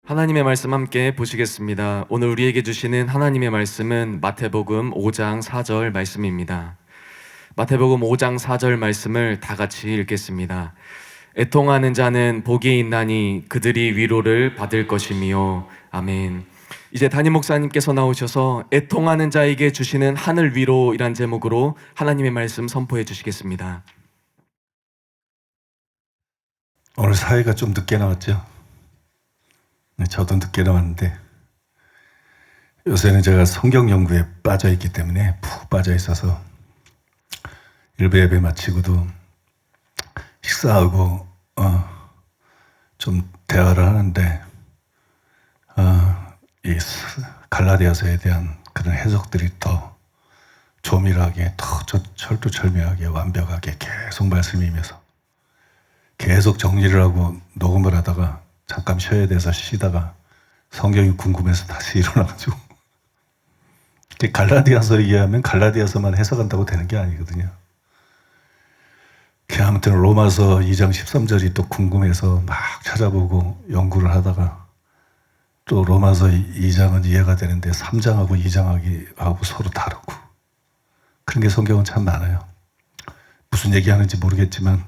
하나님의 말씀 함께 보시겠습니다. 오늘 우리에게 주시는 하나님의 말씀은 마태복음 5장 4절 말씀입니다. 마태복음 5장 4절 말씀을 다 같이 읽겠습니다. 애통하는 자는 복이 있나니 그들이 위로를 받을 것이며. 아멘. 이제 담임 목사님께서 나오셔서 애통하는 자에게 주시는 하늘 위로이란 제목으로 하나님의 말씀 선포해 주시겠습니다. 오늘 사회가 좀 늦게 나왔죠? 저도 늦게 나왔는데 요새는 제가 성경 연구에 빠져 있기 때문에 푹 빠져 있어서 일부 예배 마치고도 식사하고 좀 대화를 하는데 이 갈라디아서에 대한 그런 해석들이 더 조밀하게 더 철두철미하게 완벽하게 계속 말씀이면서 계속 정리를 하고 녹음을 하다가 잠깐 쉬어야 돼서 쉬다가 성경이 궁금해서 다시 일어나가지고 갈라디아서 얘기하면 갈라디아서만 해석한다고 되는 게 아니거든요. 아무튼 로마서 2장 13절이 또 궁금해서 막 찾아보고 연구를 하다가 또 로마서 2장은 이해가 되는데 3장하고 2장하고 서로 다르고 그런 게 성경은 참 많아요. 무슨 얘기하는지 모르겠지만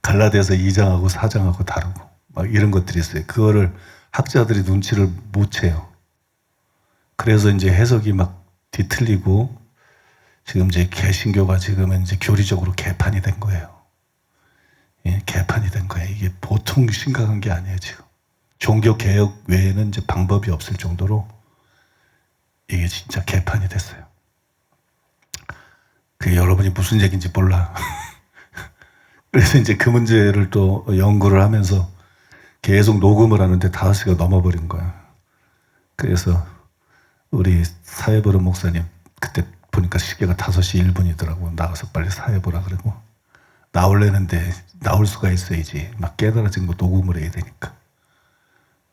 갈라디아서 2장하고 4장하고 다르고 막 이런 것들이 있어요. 그거를 학자들이 눈치를 못 채요. 그래서 이제 해석이 막 뒤틀리고 지금 이제 개신교가 지금은 이제 교리적으로 개판이 된 거예요. 예, 개판이 된 거예요. 이게 보통 심각한 게 아니에요, 지금. 종교 개혁 외에는 이제 방법이 없을 정도로 이게 진짜 개판이 됐어요. 그 여러분이 무슨 얘기인지 몰라. 그래서 이제 그 문제를 또 연구를 하면서 계속 녹음을 하는데 5시가 넘어버린 거야. 그래서 우리 사회보름 목사님 그때 보니까 시계가 5시 1분이더라고. 나가서 빨리 사회 보라 그러고 나오려는데 나올 수가 있어야지. 막 깨달아진 거 녹음을 해야 되니까.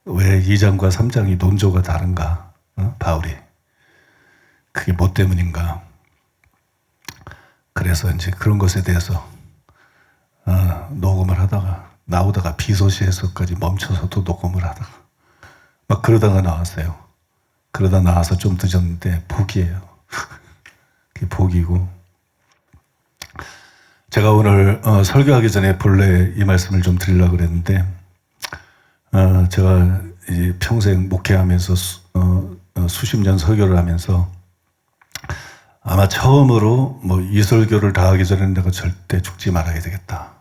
왜 2장과 3장이 논조가 다른가? 바울이. 그게 뭐 때문인가? 그래서 이제 그런 것에 대해서 녹음을 하다가 나오다가 비소시에서까지 멈춰서도 녹음을 하다가 막 그러다가 나왔어요. 그러다 나와서 좀 늦었는데 복이에요. 그게 복이고 제가 오늘 설교하기 전에 본래 이 말씀을 좀 드리려고 그랬는데 제가 이제 평생 목회하면서 수십 년 설교를 하면서 아마 처음으로 이 설교를 다 하기 전에 내가 절대 죽지 말아야 되겠다.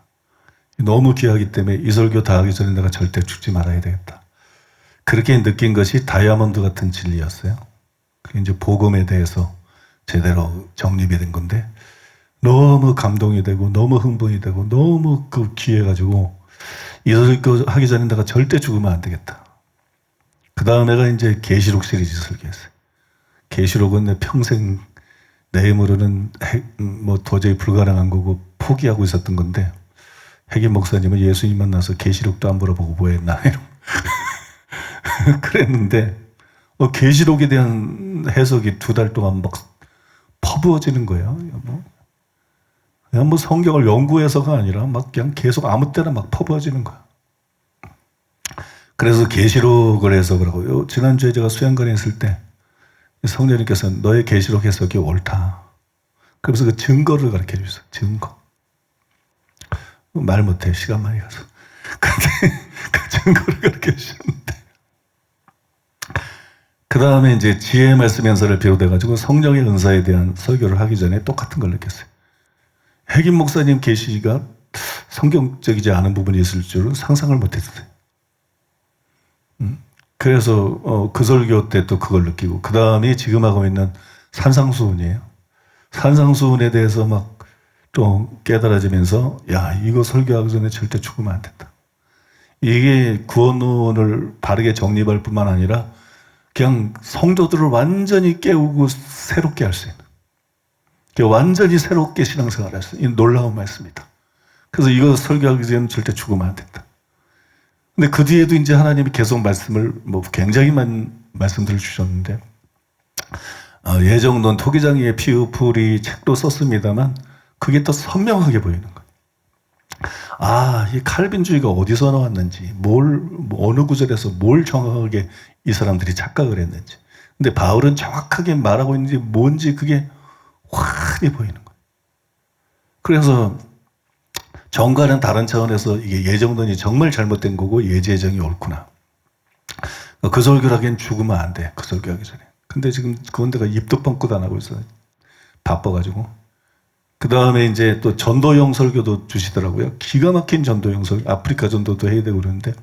너무 귀하기 때문에 이 설교 다 하기 전에 내가 절대 죽지 말아야 되겠다. 그렇게 느낀 것이 다이아몬드 같은 진리였어요. 그게 이제 복음에 대해서 제대로 정립이 된 건데 너무 감동이 되고 너무 흥분이 되고 너무 귀해가지고 이 설교 하기 전에 내가 절대 죽으면 안 되겠다. 그 다음에가 이제 계시록 시리즈 설교였어요. 계시록은 내 평생 내 힘으로는 도저히 불가능한 거고 포기하고 있었던 건데 핵임 목사님은 예수님 만나서 계시록도 안 물어보고 뭐 했나 그랬는데 계시록에 대한 해석이 2달 동안 막 퍼부어지는 거예요. 그냥 성경을 연구해서가 아니라 막 그냥 계속 아무 때나 막 퍼부어지는 거야. 그래서 계시록을 해석을 하고 지난주에 제가 수양관에 있을 때 성령님께서 너의 계시록 해석이 옳다. 그러면서 그 증거를 가르쳐 주셨어요. 증거. 말 못해. 시간 많이 가서. 근데 그 증거를 가르쳐 주셨는데 그 다음에 이제 지혜의 말씀 연설을 비롯해가지고 성령의 은사에 대한 설교를 하기 전에 똑같은 걸 느꼈어요. 핵임 목사님 계시가 성경적이지 않은 부분이 있을 줄은 상상을 못했어요. 그래서 그 설교 때 또 그걸 느끼고 그 다음에 지금 하고 있는 산상수훈이에요. 산상수훈에 대해서 막 좀 깨달아지면서 야 이거 설교하기 전에 절대 죽으면 안 된다. 이게 구원론을 바르게 정립할 뿐만 아니라 그냥 성도들을 완전히 깨우고 새롭게 할 수 있는 완전히 새롭게 신앙생활을 할 수 있는 놀라운 말씀이다. 그래서 이거 설교하기 전에 절대 죽으면 안 된다. 근데 그 뒤에도 이제 하나님이 계속 말씀을 굉장히 많은 말씀들을 주셨는데 예정론 토기장이의 피우풀이 책도 썼습니다만 그게 더 선명하게 보이는 거예요. 이 칼빈주의가 어디서 나왔는지, 어느 구절에서 뭘 정확하게 이 사람들이 착각을 했는지. 근데 바울은 정확하게 말하고 있는지 뭔지 그게 환히 보이는 거예요. 그래서 정과는 다른 차원에서 이게 예정론이 정말 잘못된 거고 예제정이 옳구나. 그 설교를 하기엔 죽으면 안 돼. 그 설교하기 전에. 근데 지금 그건 내가 입도 뻥끗 안 하고 있어요. 바빠가지고. 그 다음에 이제 또 전도용 설교도 주시더라고요. 기가 막힌 전도용 설교. 아프리카 전도도 해야 되고 그러는데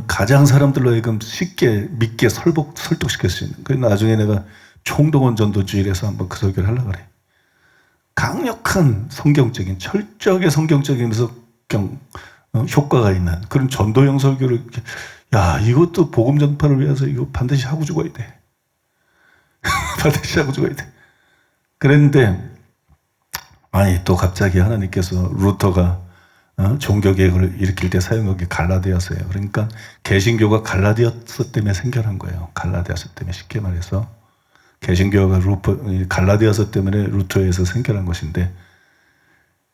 가장 사람들로 하여금 쉽게 믿게 설득시킬 수 있는. 그래서 나중에 내가 총동원 전도주일에서 한번 그 설교를 하려고 그래. 강력한 성경적인, 철저하게 성경적이면서 효과가 있는 그런 전도용 설교를 이것도 복음 전파를 위해서 이거 반드시 하고 죽어야 돼. 반드시 하고 죽어야 돼. 그랬는데 또 갑자기 하나님께서 루터가 종교개혁을 일으킬 때 사용한 게 갈라디아서예요. 그러니까 개신교가 갈라디아서 때문에 생겨난 거예요. 갈라디아서 때문에 쉽게 말해서 개신교가 갈라디아서 때문에 루터에서 생겨난 것인데,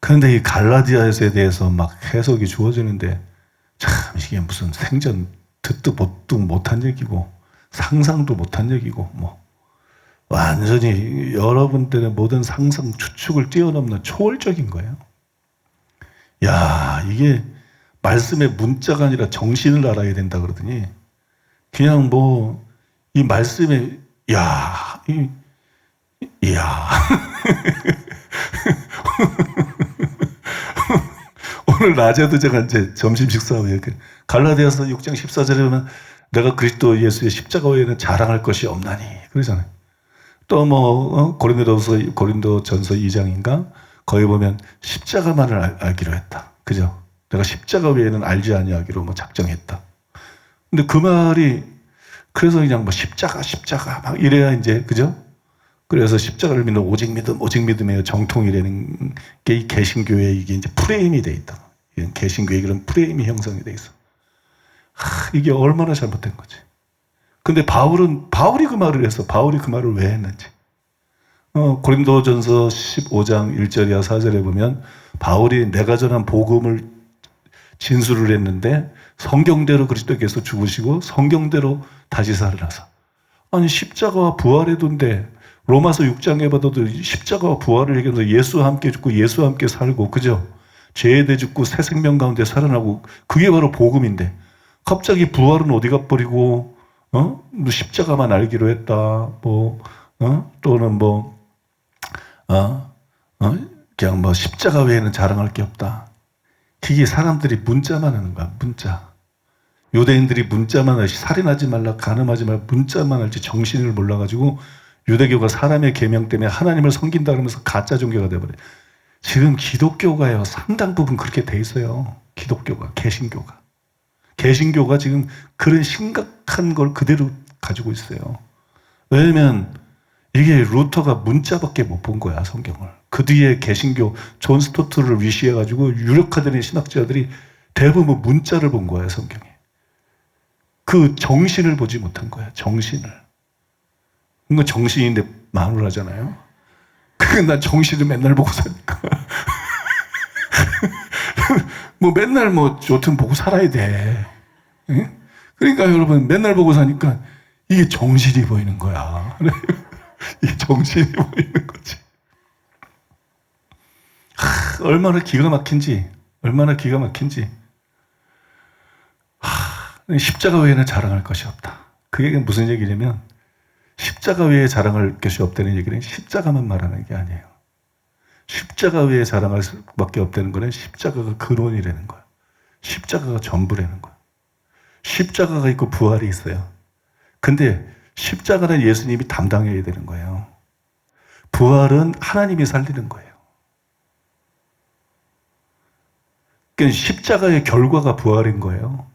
그런데 이 갈라디아서에 대해서 막 해석이 주어지는데 참 이게 무슨 생전 듣도 보도 못한 얘기고 상상도 못한 얘기고 완전히 여러분들의 모든 상상 추측을 뛰어넘는 초월적인 거예요. 이게 말씀의 문자가 아니라 정신을 알아야 된다 그러더니 그냥 이 말씀에 오늘 낮에도 제가 이제 점심 식사하면 갈라디아서 6장 14절에 보면 내가 그리스도 예수의 십자가 외에는 자랑할 것이 없나니 그러잖아요. 또 고린도전서 2장인가 거기 보면 십자가만을 알기로 했다. 그죠? 내가 십자가 외에는 알지 아니하기로 작정했다. 근데 그 말이 그래서 그냥 십자가 막 이래야 이제 그죠? 그래서 십자가를 믿는 오직 믿음의 정통이라는 게 이 개신교의 이게 이제 프레임이 돼 있다. 개신교의 그런 프레임이 형성이 돼 있어. 이게 얼마나 잘못된 거지. 근데 바울이 그 말을 해서 바울이 그 말을 왜 했는지. 고린도전서 15장 1절이야 4절에 보면 바울이 내가 전한 복음을 진술을 했는데 성경대로 그리스도께서 죽으시고 성경대로 다시 살아나서. 십자가와 부활해도인데 로마서 6장에 봐도 십자가와 부활을 얘기하면서 예수와 함께 죽고 예수와 함께 살고 그죠? 죄에 대해 죽고 새 생명 가운데 살아나고 그게 바로 복음인데 갑자기 부활은 어디 가버리고 십자가만 알기로 했다 또는 그냥 십자가 외에는 자랑할 게 없다. 그게 사람들이 문자만 하는 거야. 문자. 유대인들이 문자만 알지 살인하지 말라 간음하지 말라 문자만 알지 정신을 몰라가지고 유대교가 사람의 계명 때문에 하나님을 섬긴다 그러면서 가짜 종교가 돼버려요. 지금 기독교가요 상당 부분 그렇게 돼 있어요. 기독교가 개신교가 지금 그런 심각한 걸 그대로 가지고 있어요. 왜냐면 이게 루터가 문자밖에 못 본 거야 성경을. 그 뒤에 개신교 존 스토트를 위시해가지고 유력화되는 신학자들이 대부분 문자를 본 거예요 성경에. 그 정신을 보지 못한 거야 정신을. 그거 정신인데 마누라잖아요. 난 정신을 맨날 보고 사니까. 맨날 여튼 보고 살아야 돼. 응? 그러니까 여러분 맨날 보고 사니까 이게 정신이 보이는 거야. 이게 정신이 보이는 거지. 얼마나 기가 막힌지. 십자가 외에는 자랑할 것이 없다. 그 얘기는 무슨 얘기냐면 십자가 외에 자랑할 것이 없다는 얘기는 십자가만 말하는 게 아니에요. 십자가 외에 자랑할 수밖에 없다는 거는 십자가가 근원이라는 거야. 십자가가 전부라는 거야. 십자가가 있고 부활이 있어요. 근데 십자가는 예수님이 담당해야 되는 거예요. 부활은 하나님이 살리는 거예요. 그러니까 십자가의 결과가 부활인 거예요.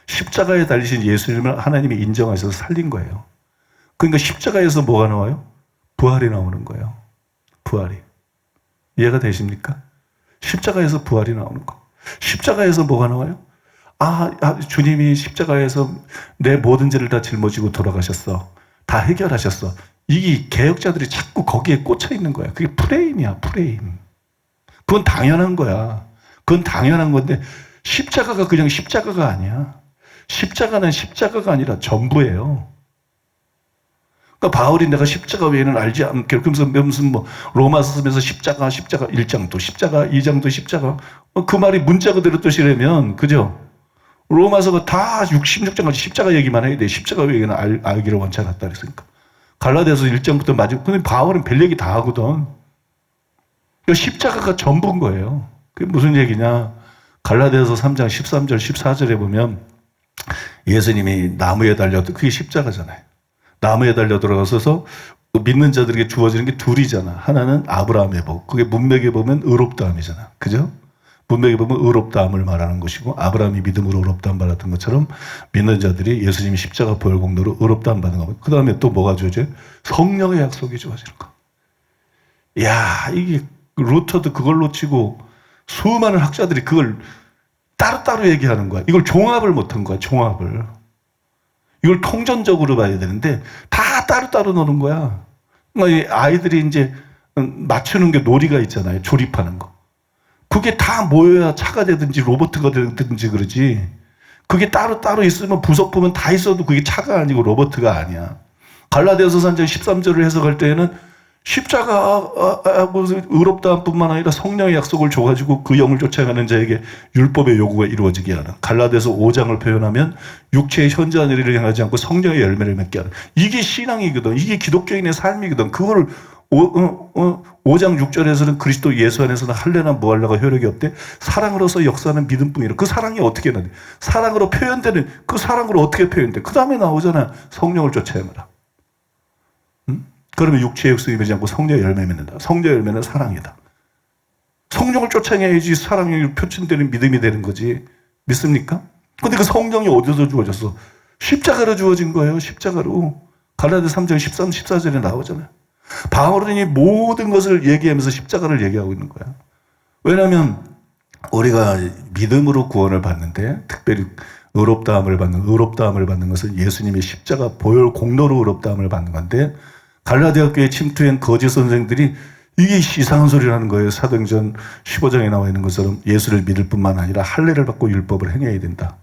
십자가에 달리신 예수님을 하나님이 인정하셔서 살린 거예요. 그러니까 십자가에서 뭐가 나와요? 부활이 나오는 거예요. 부활이. 이해가 되십니까? 십자가에서 부활이 나오는 거. 십자가에서 뭐가 나와요? 주님이 십자가에서 내 모든 죄를 다 짊어지고 돌아가셨어. 다 해결하셨어. 이 개혁자들이 자꾸 거기에 꽂혀 있는 거야. 그게 프레임이야, 프레임. 그건 당연한 거야. 그건 당연한 건데 십자가가 그냥 십자가가 아니야. 십자가는 십자가가 아니라 전부예요. 그러니까 바울이 내가 십자가 외에는 알지 않게 그러면서 무슨 뭐 로마서 쓰면서 십자가 1장도 십자가 2장도 십자가 그 말이 문자 그대로 뜻이라면 그죠? 로마서가 다 66장까지 십자가 얘기만 해야 돼. 십자가 외에는 알기를 원치 않았다 그랬으니까. 갈라디아서 1장부터 마지막 근데 바울은 별 얘기 다 하거든. 그러니까 십자가가 전부인 거예요. 그게 무슨 얘기냐? 갈라디아서 3장 13절 14절에 보면 예수님이 나무에 달려도 그게 십자가잖아요. 나무에 달려 들어가서 믿는 자들에게 주어지는 게 둘이잖아. 하나는 아브라함의 복. 그게 문맥에 보면 의롭다함이잖아. 그죠? 문맥에 보면 의롭다함을 말하는 것이고 아브라함이 믿음으로 의롭다함 받았던 것처럼 믿는 자들이 예수님이 십자가 보혈 공로로 의롭다함 받는 거고 그 다음에 또 뭐가 주어져요? 성령의 약속이 주어지는 거. 야, 이게 루터도 그걸 놓치고 수많은 학자들이 그걸 따로따로 얘기하는 거야. 이걸 종합을 못한 거야. 종합을. 이걸 통전적으로 봐야 되는데 다 따로따로 노는 거야. 그러니까 아이들이 이제 맞추는 게 놀이가 있잖아요. 조립하는 거. 그게 다 모여야 차가 되든지 로버트가 되든지 그러지. 그게 따로따로 있으면 부속품은 다 있어도 그게 차가 아니고 로버트가 아니야. 갈라디아서 3장 13절을 해석할 때에는 십자가하고 의롭다함 뿐만 아니라 성령의 약속을 줘가지고 그 영을 쫓아가는 자에게 율법의 요구가 이루어지게 하는 갈라디아서 5장을 표현하면 육체의 현저한 일을 행하지 않고 성령의 열매를 맺게 하는 이게 신앙이거든. 이게 기독교인의 삶이거든. 그거를 5장 6절에서는 그리스도 예수 안에서는 할례나 무할례가 효력이 없대. 사랑으로서 역사하는 믿음뿐이라. 그 사랑이 어떻게 나냐? 사랑으로 표현되는 그 사랑으로 어떻게 표현돼? 그 다음에 나오잖아. 성령을 쫓아야 하라. 그러면 육체의 역사에 매지 않고 성령의 열매 맺는다. 성령의 열매는 사랑이다. 성령을 쫓아내야지 사랑이 표출되는 믿음이 되는 거지. 믿습니까? 근데 그 성령이 어디서 주어졌어? 십자가로 주어진 거예요. 십자가로. 갈라디아서 3장 13, 14절에 나오잖아요. 바울은 이 모든 것을 얘기하면서 십자가를 얘기하고 있는 거야. 왜냐하면 우리가 믿음으로 구원을 받는데 특별히 의롭다함을 받는 것은 예수님의 십자가 보혈 공로로 의롭다함을 받는 건데 갈라디아 교회에 침투한 거짓 선생들이 이게 이상한 소리라는 거예요. 사도행전 15장에 나와 있는 것처럼 예수를 믿을 뿐만 아니라 할례를 받고 율법을 행해야 된다.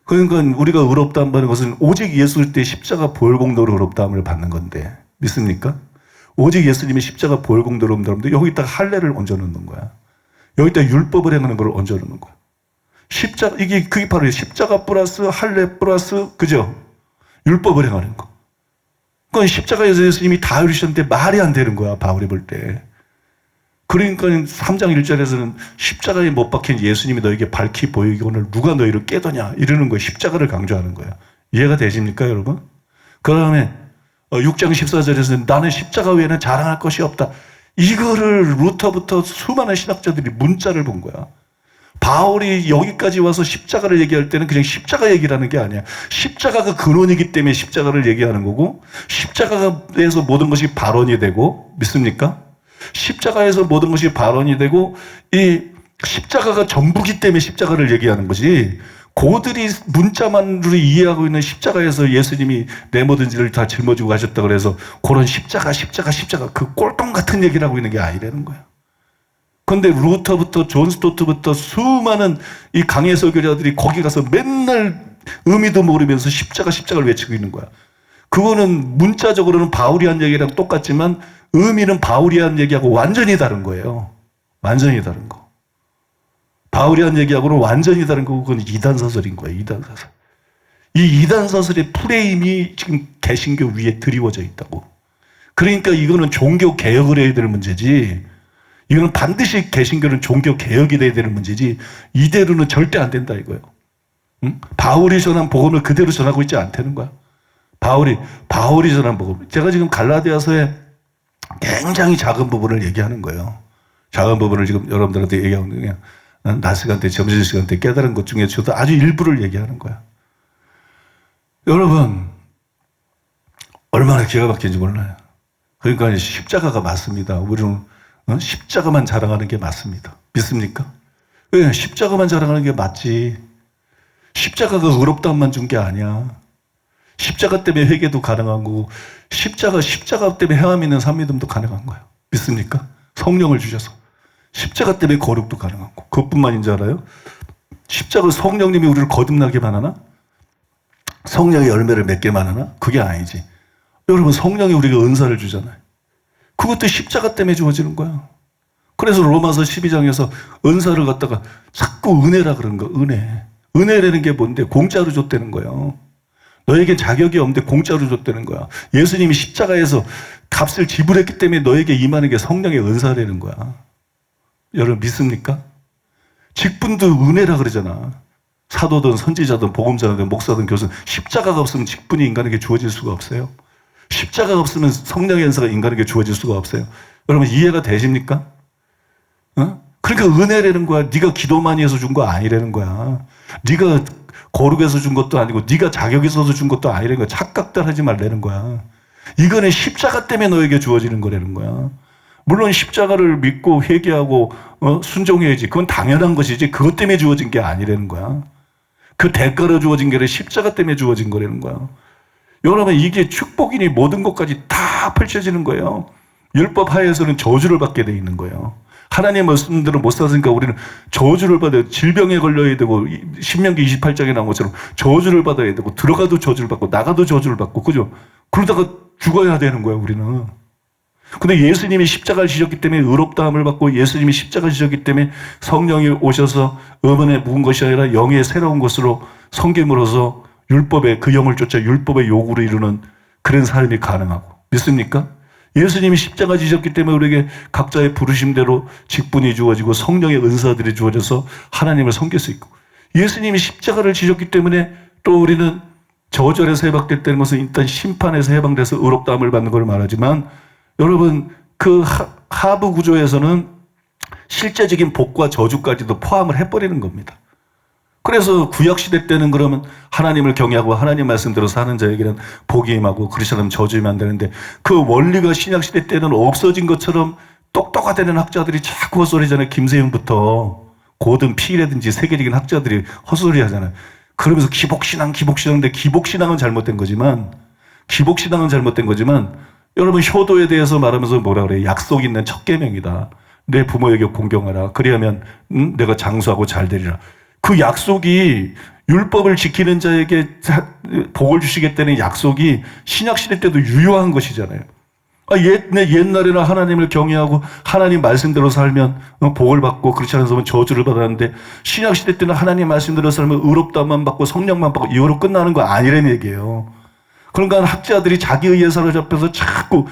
그러니까 우리가 의롭다함 받는 것은 오직 예수 때 십자가 보혈 공로로 의롭다함을 받는 건데 믿습니까? 오직 예수님의 십자가 보혈 공로로 의롭다함인데 여기다가 할례를 얹어 놓는 거야. 여기다 율법을 행하는 걸 얹어 놓는 거야. 십자가 그게 바로 십자가 플러스 할례 플러스 그죠? 율법을 행하는 거. 그건 십자가에서 예수님이 다 이루셨는데 말이 안 되는 거야, 바울이 볼 때. 그러니까 3장 1절에서는 십자가에 못 박힌 예수님이 너에게 밝히 보이기를 누가 너희를 깨더냐 이러는 거예요. 십자가를 강조하는 거예요. 이해가 되십니까, 여러분? 그 다음에 6장 14절에서는 나는 십자가 외에는 자랑할 것이 없다. 이거를 루터부터 수많은 신학자들이 문자를 본 거야. 바울이 여기까지 와서 십자가를 얘기할 때는 그냥 십자가 얘기라는 게 아니야. 십자가가 근원이기 때문에 십자가를 얘기하는 거고 십자가에서 모든 것이 발언이 되고 믿습니까? 십자가에서 모든 것이 발언이 되고 이 십자가가 전부기 때문에 십자가를 얘기하는 거지. 고들이 문자만으로 이해하고 있는 십자가에서 예수님이 내 모든 죄를 다 짊어지고 가셨다고 해서 그런 십자가 그 꼴통 같은 얘기를 하고 있는 게 아니라는 거야. 그런데 루터부터 존 스토트부터 수많은 이 강해 설교자들이 거기 가서 맨날 의미도 모르면서 십자가를 외치고 있는 거야. 그거는 문자적으로는 바울이 한 얘기랑 똑같지만 의미는 바울이 한 얘기하고 완전히 다른 거예요. 완전히 다른 거. 바울이 한 얘기하고는 완전히 다른 거고 그건 이단서설인 거예요. 이단서설. 이 이단서설의 프레임이 지금 개신교 위에 드리워져 있다고. 그러니까 이거는 종교 개혁을 해야 될 문제지 이거는 반드시 개신교는 종교 개혁이 돼야 되는 문제지 이대로는 절대 안 된다 이거예요. 응? 바울이 전한 복음을 그대로 전하고 있지 않다는 거야. 바울이 전한 복음. 제가 지금 갈라디아서에 굉장히 작은 부분을 얘기하는 거예요. 작은 부분을 지금 여러분들한테 얘기하는 게 그냥 낮 시간 때 점심시간 때 깨달은 것 중에 저도 아주 일부를 얘기하는 거야. 여러분 얼마나 기가 막힌지 몰라요. 그러니까 십자가가 맞습니다. 우리는 십자가만 자랑하는 게 맞습니다. 믿습니까? 왜? 십자가만 자랑하는 게 맞지. 십자가가 의롭다함만 준 게 아니야. 십자가 때문에 회개도 가능하고 십자가 때문에 행함 있는 삶 믿음도 가능한 거야. 믿습니까? 성령을 주셔서. 십자가 때문에 거룩도 가능한 거. 그것뿐만인지 알아요? 십자가 성령님이 우리를 거듭나게만 하나? 성령의 열매를 맺게만 하나? 그게 아니지. 여러분, 성령이 우리가 은사를 주잖아요. 그것도 십자가 때문에 주어지는 거야. 그래서 로마서 12장에서 은사를 갖다가 자꾸 은혜라 그러는 거야. 은혜라는 게 뭔데? 공짜로 줬다는 거예요. 너에게 자격이 없는데 공짜로 줬다는 거야. 예수님이 십자가에서 값을 지불했기 때문에 너에게 임하는 게 성령의 은사라는 거야. 여러분 믿습니까? 직분도 은혜라 그러잖아. 사도든 선지자든 복음자든 목사든 교수든 십자가가 없으면 직분이 인간에게 주어질 수가 없어요. 십자가가 없으면 성령의 은사가 인간에게 주어질 수가 없어요. 여러분 이해가 되십니까? 그러니까 은혜라는 거야. 네가 기도 많이 해서 준 거 아니라는 거야. 네가 거룩해서 준 것도 아니고 네가 자격이 있어서 준 것도 아니라는 거야. 착각들 하지 말라는 거야. 이거는 십자가 때문에 너에게 주어지는 거라는 거야. 물론 십자가를 믿고 회개하고 순종해야지. 그건 당연한 것이지. 그것 때문에 주어진 게 아니라는 거야. 그 대가로 주어진 게 아니라 십자가 때문에 주어진 거라는 거야. 여러분 이게 축복이니 모든 것까지 다 펼쳐지는 거예요. 율법 하에서는 저주를 받게 돼 있는 거예요. 하나님의 말씀대로 못 살았으니까 우리는 저주를 받아야, 질병에 걸려야 되고, 신명기 28장에 나온 것처럼 저주를 받아야 되고, 들어가도 저주를 받고, 나가도 저주를 받고, 그죠? 그러다가 죽어야 되는 거예요, 우리는. 근데 예수님이 십자가를 지셨기 때문에 의롭다함을 받고, 예수님이 십자가를 지셨기 때문에 성령이 오셔서 음원에 묵은 것이 아니라 영의 새로운 것으로 성김으로써 율법의 그 영을 쫓아 율법의 요구를 이루는 그런 삶이 가능하고. 믿습니까? 예수님이 십자가 지셨기 때문에 우리에게 각자의 부르심대로 직분이 주어지고 성령의 은사들이 주어져서 하나님을 섬길 수 있고, 예수님이 십자가를 지셨기 때문에 또 우리는 저절에서 해방됐다는 것은 일단 심판에서 해방돼서 의롭다함을 받는 걸 말하지만, 여러분 그 하부 구조에서는 실제적인 복과 저주까지도 포함을 해버리는 겁니다. 그래서 구약시대 때는 그러면 하나님을 경외하고 하나님 말씀대로 사는 자에게는 복이 임하고 그렇지 않으면 저주이면 안 되는데, 그 원리가 신약시대 때는 없어진 것처럼 똑똑하다는 학자들이 자꾸 헛소리잖아요. 김세윤부터 고든 피라든지 세계적인 학자들이 헛소리 하잖아요. 그러면서 기복신앙인데 기복신앙은 잘못된 거지만 여러분 효도에 대해서 말하면서 뭐라 그래요? 약속 있는 첫 계명이다. 내 부모에게 공경하라. 그리하면 내가 장수하고 잘 되리라. 그 약속이 율법을 지키는 자에게 복을 주시겠다는 약속이 신약시대 때도 유효한 것이잖아요. 옛날에는 하나님을 경외하고 하나님 말씀대로 살면 복을 받고 그렇지 않으면 저주를 받았는데, 신약시대 때는 하나님 말씀대로 살면 의롭다만 받고 성령만 받고 이거로 끝나는 거 아니라는 얘기예요. 그러니까 학자들이 자기 의에 사로잡혀서 자꾸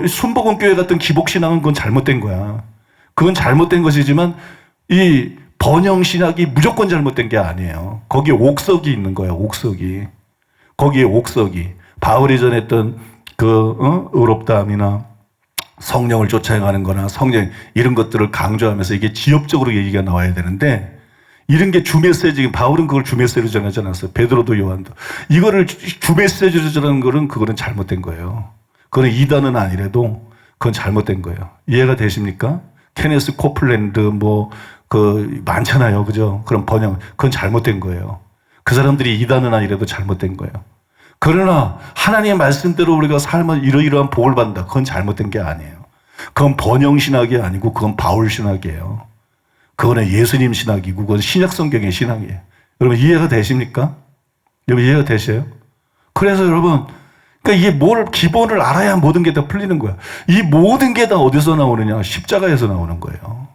순복음교회 같은 기복신앙은 그건 잘못된 거야. 그건 잘못된 것이지만 이 번영신학이 무조건 잘못된 게 아니에요. 거기에 옥석이 있는 거예요. 거기에 옥석이. 바울이 전했던 의롭다함이나 성령을 쫓아 행하는 거나 성령 이런 것들을 강조하면서 이게 지엽적으로 얘기가 나와야 되는데, 이런 게 주 메시지, 바울은 그걸 주 메시지로 전하지 않았어요. 베드로도 요한도. 이거를 주 메시지로 전하는 거는 그거는 잘못된 거예요. 그건 이단은 아니라도 그건 잘못된 거예요. 이해가 되십니까? 케네스 코플랜드 많잖아요. 그죠? 그런 번영. 그건 잘못된 거예요. 그 사람들이 이단은 아니라도 잘못된 거예요. 그러나 하나님의 말씀대로 우리가 살면 이러이러한 복을 받는다. 그건 잘못된 게 아니에요. 그건 번영신학이 아니고 그건 바울신학이에요. 그거는 예수님 신학이고 그건 신약성경의 신학이에요. 여러분 이해가 되십니까? 여러분 이해가 되세요? 그래서 여러분, 그러니까 이게 기본을 알아야 모든 게 다 풀리는 거야. 이 모든 게 다 어디서 나오느냐? 십자가에서 나오는 거예요.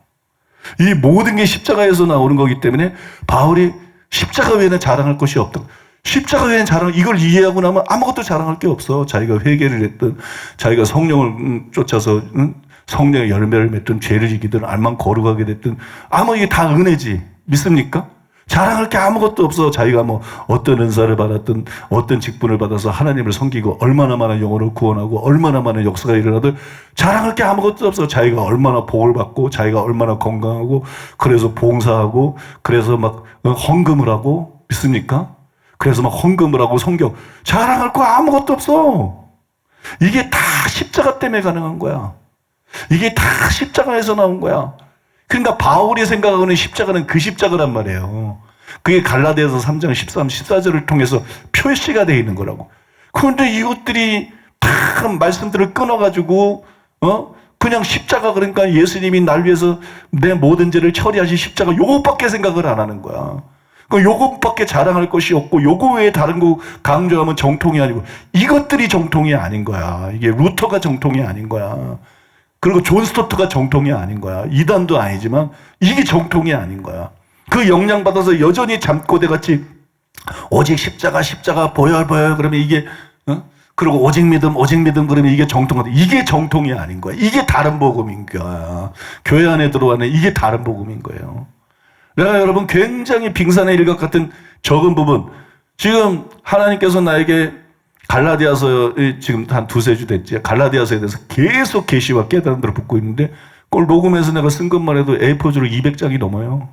이 모든 게 십자가에서 나오는 거기 때문에 바울이 십자가 외에는 자랑할 것이 없다. 십자가 외에는 이걸 이해하고 나면 아무것도 자랑할 게 없어. 자기가 회개를 했든, 자기가 성령을 쫓아서 성령의 열매를 맺든, 죄를 지키든, 알만 거룩하게 됐든, 이게 다 은혜지. 믿습니까? 자랑할 게 아무것도 없어. 자기가 어떤 은사를 받았든, 어떤 직분을 받아서 하나님을 섬기고, 얼마나 많은 영혼을 구원하고, 얼마나 많은 역사가 일어나든, 자랑할 게 아무것도 없어. 자기가 얼마나 복을 받고, 자기가 얼마나 건강하고, 그래서 봉사하고, 그래서 헌금을 하고, 믿습니까? 그래서 헌금을 하고 성경. 자랑할 거 아무것도 없어. 이게 다 십자가 때문에 가능한 거야. 이게 다 십자가에서 나온 거야. 그러니까 바울이 생각하는 십자가는 그 십자가란 말이에요. 그게 갈라디아서 3장 13, 14절을 통해서 표시가 되어 있는 거라고. 그런데 이것들이 다 말씀들을 끊어가지고 그냥 십자가, 그러니까 예수님이 날 위해서 내 모든 죄를 처리하신 십자가, 요것밖에 생각을 안 하는 거야. 요것밖에 자랑할 것이 없고, 요거 외에 다른 거 강조하면 정통이 아니고, 이것들이 정통이 아닌 거야. 이게 루터가 정통이 아닌 거야. 그리고 존 스토트가 정통이 아닌 거야. 이단도 아니지만 이게 정통이 아닌 거야. 그 영향받아서 여전히 잠꼬대같이 오직 십자가 보여 그러면 이게 그리고 오직 믿음 그러면 이게 정통하다. 이게 정통이 아닌 거야. 이게 다른 복음인 거야. 교회 안에 들어가는 이게 다른 복음인 거예요. 내가 여러분 굉장히 빙산의 일각 같은 적은 부분, 지금 하나님께서 나에게 갈라디아서 지금 한 두세 주 됐지. 갈라디아서에 대해서 계속 계시와 깨달음들을 붙고 있는데 그걸 녹음해서 내가 쓴 것만 해도 A4지로 200장이 넘어요.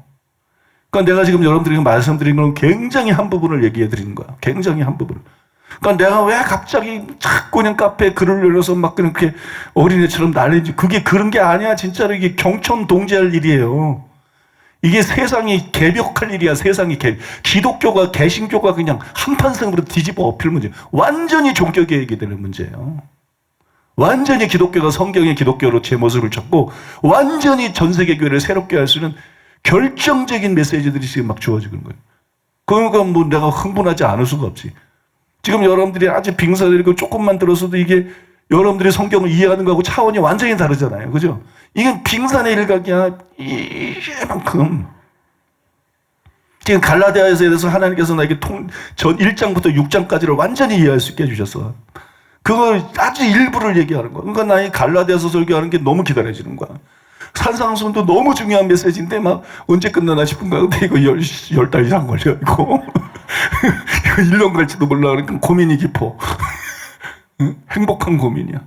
그러니까 내가 지금 여러분들에게 말씀드린 건 굉장히 한 부분을 얘기해 드리는 거야. 굉장히 한 부분을. 그러니까 내가 왜 갑자기 자꾸 그냥 카페에 글을 올려서 막 그렇게 어린애처럼 난리지. 그게 그런 게 아니야. 진짜로 이게 경천동지할 일이에요. 이게 세상이 개벽할 일이야. 세상이 기독교가, 개신교가 그냥 한판승으로 뒤집어 엎힐 문제. 완전히 종교개혁이 되는 문제예요. 완전히 기독교가 성경의 기독교로 제 모습을 찾고 완전히 전 세계 교회를 새롭게 할 수 있는 결정적인 메시지들이 지금 막 주어지는 거예요. 그러니까 뭐 내가 흥분하지 않을 수가 없지. 지금 여러분들이 아주 빙산이고 조금만 들었어도 이게 여러분들이 성경을 이해하는 거하고 차원이 완전히 다르잖아요. 그죠? 이건 빙산의 일각이야. 이만큼. 지금 갈라디아서에 대해서 하나님께서 나에게 전 1장부터 6장까지를 완전히 이해할 수 있게 해주셨어. 그걸 아주 일부를 얘기하는 거야. 그러니까 나의 갈라디아서 설교하는 게 너무 기다려지는 거야. 산상수훈도 너무 중요한 메시지인데 막 언제 끝나나 싶은 거야. 근데 이거 10달 이상 걸려, 이거. 이거 1년 갈지도 몰라. 그러니까 고민이 깊어. 행복한 고민이야.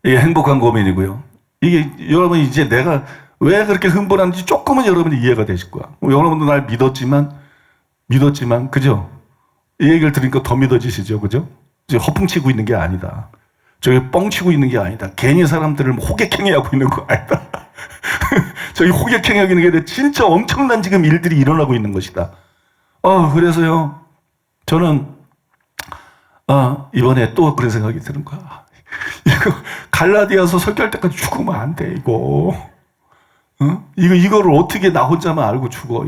이게 행복한 고민이고요. 이게 여러분 이제 내가 왜 그렇게 흥분하는지 조금은 여러분이 이해가 되실 거야. 여러분도 날 믿었지만, 그죠? 이 얘기를 들으니까 더 믿어지시죠, 그죠? 이제 허풍치고 있는 게 아니다. 저기 뻥치고 있는 게 아니다. 괜히 사람들을 호객행위하고 있는 거 아니다. 저기 호객행위하고 있는 게 아니라 진짜 엄청난 지금 일들이 일어나고 있는 것이다. 그래서요, 저는, 이번에 또 그런 생각이 드는 거야. 이거, 갈라디아서 설교할 때까지 죽으면 안 돼, 이거. 이거를 어떻게 나 혼자만 알고 죽어,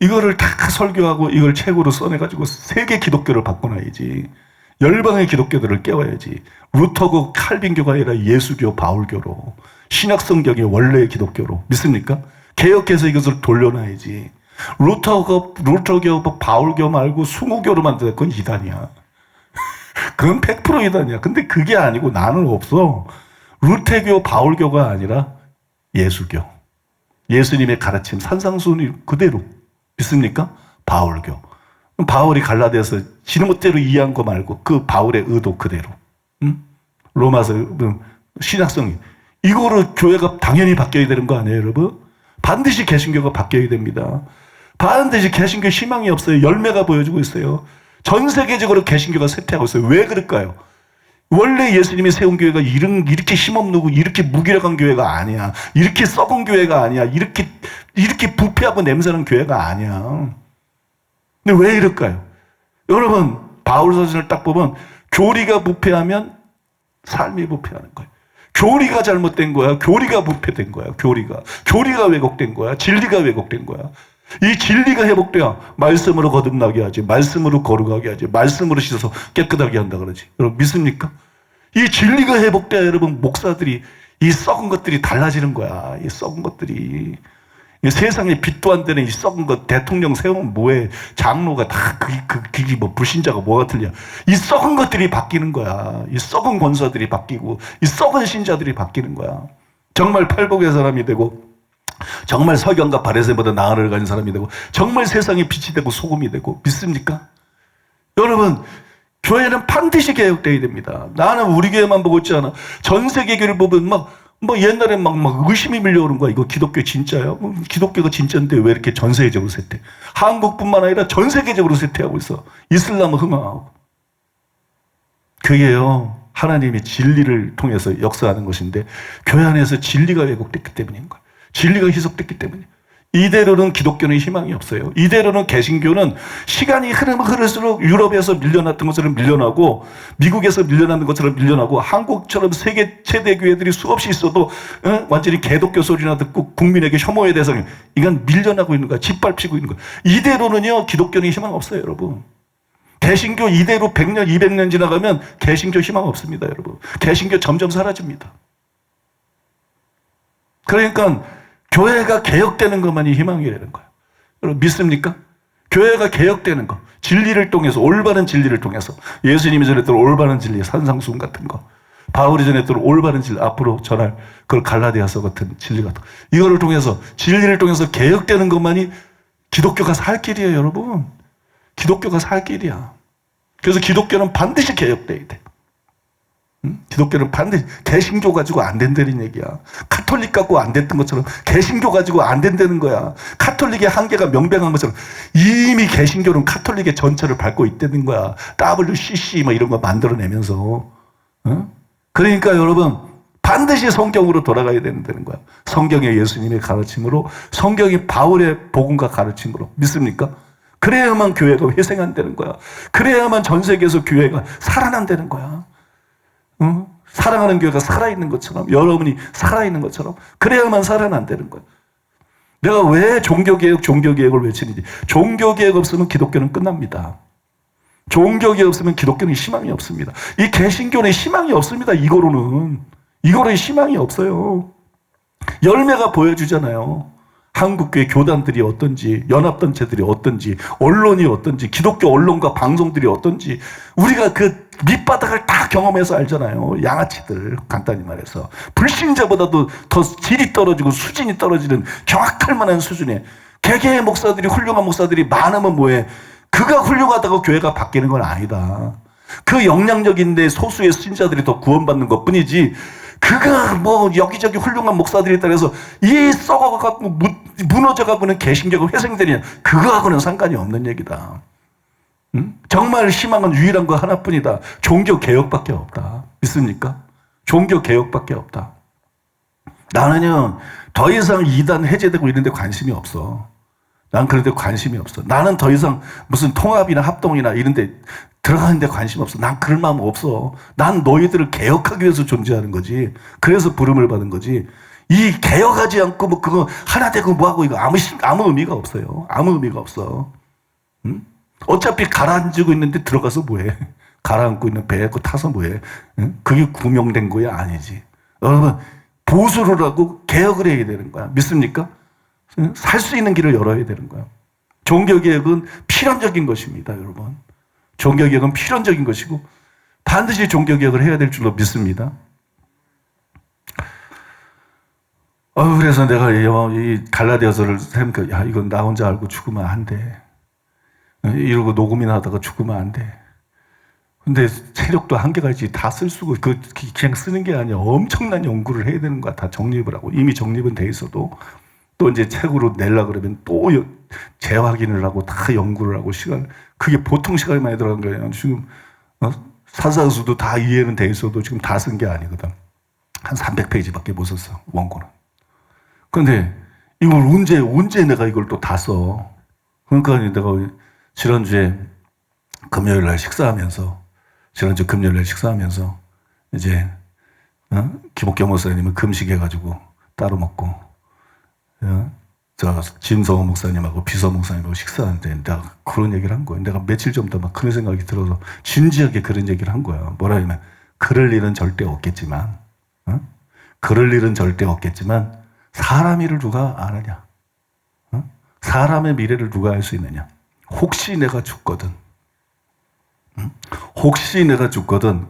이거를 다 설교하고 이걸 책으로 써내가지고 세계 기독교를 바꿔놔야지. 열방의 기독교들을 깨워야지. 루터고 칼빈교가 아니라 예수교, 바울교로. 신약성경의 원래의 기독교로. 믿습니까? 개혁해서 이것을 돌려놔야지. 루터교, 바울교 말고 수무교로 만들었 건 이단이야. 그건 100% 이단이야. 근데 그게 아니고 나는 없어. 루테교, 바울교가 아니라 예수교. 예수님의 가르침, 산상수훈 그대로. 믿습니까? 바울교. 바울이 갈라디아서 지멋대로 이해한 거 말고 그 바울의 의도 그대로. 로마서 신약성이. 이거를 교회가 당연히 바뀌어야 되는 거 아니에요, 여러분? 반드시 개신교가 바뀌어야 됩니다. 반드시 개신교 희망이 없어요. 열매가 보여주고 있어요. 전 세계적으로 개신교가 쇠퇴하고 있어요. 왜 그럴까요? 원래 예수님이 세운 교회가 이렇게 힘없는, 이렇게 무기력한 교회가 아니야. 이렇게 썩은 교회가 아니야. 이렇게 부패하고 냄새나는 교회가 아니야. 근데 왜 이럴까요? 여러분, 바울서신을 딱 보면 교리가 부패하면 삶이 부패하는 거예요. 교리가 잘못된 거야. 교리가 부패된 거야. 교리가 왜곡된 거야. 진리가 왜곡된 거야. 이 진리가 회복돼야 말씀으로 거듭나게 하지, 말씀으로 거룩하게 하지, 말씀으로 씻어서 깨끗하게 한다 그러지. 여러분 믿습니까? 이 진리가 회복돼야 여러분 목사들이 이 썩은 것들이 달라지는 거야. 이 썩은 것들이. 이 세상에 빛도 안 되는 이 썩은 것, 대통령 세우면 뭐해. 장로가 다 그게 뭐 불신자가 뭐가 틀려. 이 썩은 것들이 바뀌는 거야. 이 썩은 권사들이 바뀌고 이 썩은 신자들이 바뀌는 거야. 정말 팔복의 사람이 되고 정말 서경과 바리새인보다 나은을 가진 사람이 되고 정말 세상에 빛이 되고 소금이 되고. 믿습니까? 여러분, 교회는 반드시 개혁되어야 됩니다. 나는 우리 교회만 보고 있지 않아. 전 세계 교회를 보면 옛날에 막 의심이 밀려오는 거야. 이거 기독교 진짜야? 기독교가 진짜인데 왜 이렇게 전 세계적으로 쇠퇴? 한국뿐만 아니라 전 세계적으로 쇠퇴하고 있어. 이슬람은 흥황하고. 그게요, 하나님이 진리를 통해서 역사하는 것인데 교회 안에서 진리가 왜곡됐기 때문인 거야. 진리가 희석됐기 때문에. 이대로는 기독교는 희망이 없어요. 이대로는 개신교는 시간이 흐를수록 유럽에서 밀려났던 것처럼 밀려나고 미국에서 밀려나는 것처럼 밀려나고 한국처럼 세계 최대 교회들이 수없이 있어도 완전히 개독교 소리나 듣고 국민에게 혐오의 대상이 이건 밀려나고 있는 거야. 짓밟히고 있는 거야. 이대로는요 기독교는 희망 없어요, 여러분. 개신교 이대로 100년, 200년 지나가면 개신교 희망 없습니다, 여러분. 개신교 점점 사라집니다. 그러니까 교회가 개혁되는 것만이 희망이 되는 거예요. 여러분 믿습니까? 교회가 개혁되는 것, 진리를 통해서, 올바른 진리를 통해서, 예수님이 전했던 올바른 진리, 산상수훈 같은 거, 바울이 전했던 올바른 진리, 앞으로 전할 그걸 갈라디아서 같은 진리 같은 거, 이거를 통해서, 진리를 통해서 개혁되는 것만이 기독교가 살 길이에요, 여러분. 기독교가 살 길이야. 그래서 기독교는 반드시 개혁돼야 돼. 기독교는 반드시 개신교 가지고 안 된다는 얘기야. 카톨릭 갖고 안 됐던 것처럼 개신교 가지고 안 된다는 거야. 카톨릭의 한계가 명백한 것처럼 이미 개신교는 카톨릭의 전철을 밟고 있다는 거야. WCC 뭐 이런 거 만들어내면서. 그러니까 여러분 반드시 성경으로 돌아가야 된다는 거야. 성경의 예수님의 가르침으로, 성경의 바울의 복음과 가르침으로. 믿습니까? 그래야만 교회가 회생한다는 거야. 그래야만 전 세계에서 교회가 살아난다는 거야. 사랑하는 교회가 살아있는 것처럼, 여러분이 살아있는 것처럼, 그래야만 살아난다는 거야. 내가 왜 종교개혁을 외치는지. 종교개혁 없으면 기독교는 끝납니다. 종교개혁 없으면 기독교는 희망이 없습니다. 이 개신교는 희망이 없습니다. 이거로는 희망이 없어요. 열매가 보여주잖아요. 한국교회 교단들이 어떤지, 연합단체들이 어떤지, 언론이 어떤지, 기독교 언론과 방송들이 어떤지 우리가 그 밑바닥을 다 경험해서 알잖아요. 양아치들, 간단히 말해서. 불신자보다도 더 질이 떨어지고 수준이 떨어지는 경악할 만한 수준에 개개의 목사들이, 훌륭한 목사들이 많으면 뭐해. 그가 훌륭하다고 교회가 바뀌는 건 아니다. 그 영향력인데 소수의 신자들이 더 구원받는 것 뿐이지, 그가 뭐 여기저기 훌륭한 목사들에 따라서 이 썩어가고 무너져가고는 개신교가 회생되냐, 그거하고는 상관이 없는 얘기다. 정말 희망은 유일한 거 하나뿐이다. 종교개혁밖에 없다. 믿습니까? 종교개혁밖에 없다. 나는요 더 이상 이단 해제되고 이런 데 관심이 없어. 난 그런 데 관심이 없어. 나는 더 이상 무슨 통합이나 합동이나 이런 데 들어가는 데 관심 없어. 난 그럴 마음 없어. 난 너희들을 개혁하기 위해서 존재하는 거지. 그래서 부름을 받은 거지. 이 개혁하지 않고 뭐 그거 하나 되고 뭐하고 이거 아무 의미가 없어요. 아무 의미가 없어. 어차피 가라앉고 있는데 들어가서 뭐해. 가라앉고 있는 배에 그 타서 뭐해. 그게 구명된 거야? 아니지. 여러분 보수를 하고 개혁을 해야 되는 거야. 믿습니까? 살 수 있는 길을 열어야 되는 거야. 종교개혁은 필연적인 것입니다, 여러분. 종교개혁은 필연적인 것이고 반드시 종교개혁을 해야 될 줄로 믿습니다. 그래서 내가 이 갈라디아서를 생각해, 야, 이건 나 혼자 알고 죽으면 안 돼. 이러고 녹음이나 하다가 죽으면 안 돼. 근데 체력도 한계가 있지. 다 쓸 수고, 그냥 쓰는 게 아니야. 엄청난 연구를 해야 되는 거야. 다 정립을 하고. 이미 정립은 돼 있어도. 또 이제 책으로 내려고 그러면 또 재확인을 하고 다 연구를 하고 그게 보통 시간이 많이 들어간 거예요. 지금 사사수도 다 이해는 돼 있어도 지금 다 쓴 게 아니거든. 한 300페이지밖에 못 썼어, 원고는. 그런데 이걸 언제 내가 이걸 또 다 써. 그러니까 내가 지난주 금요일 날 식사하면서 이제 김옥경 목사님은 금식해가지고 따로 먹고 저 진성호 목사님하고 비서 목사님하고 식사하는데 내가 그런 얘기를 한 거예요. 내가 며칠 전부터 막 그런 생각이 들어서 진지하게 그런 얘기를 한 거야. 뭐라 하냐면 그럴 일은 절대 없겠지만 사람 일을 누가 아느냐? 사람의 미래를 누가 알 수 있느냐? 혹시 내가 죽거든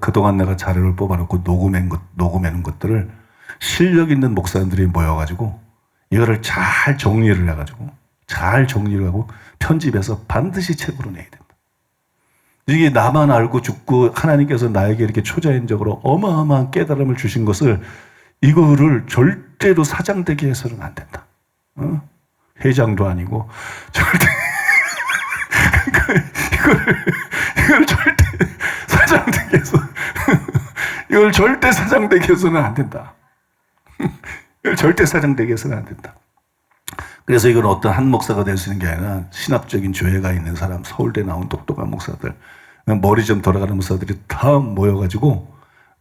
그동안 내가 자료를 뽑아놓고 녹음해놓은 것들을 실력 있는 목사님들이 모여가지고 이거를 잘 정리를 하고 편집해서 반드시 책으로 내야 된다. 이게 나만 알고 죽고 하나님께서 나에게 이렇게 초자연적으로 어마어마한 깨달음을 주신 것을 이거를 절대로 사장되게 해서는 안 된다. 회장도 아니고 절대 이걸 절대 사장되게 해서 이걸 절대 사장되게 해서는 안 된다. 절대 사장되게 해서는 안 된다. 그래서 이건 어떤 한 목사가 될 수 있는 게 아니라 신학적인 조예가 있는 사람, 서울대 나온 똑똑한 목사들, 머리 좀 돌아가는 목사들이 다 모여가지고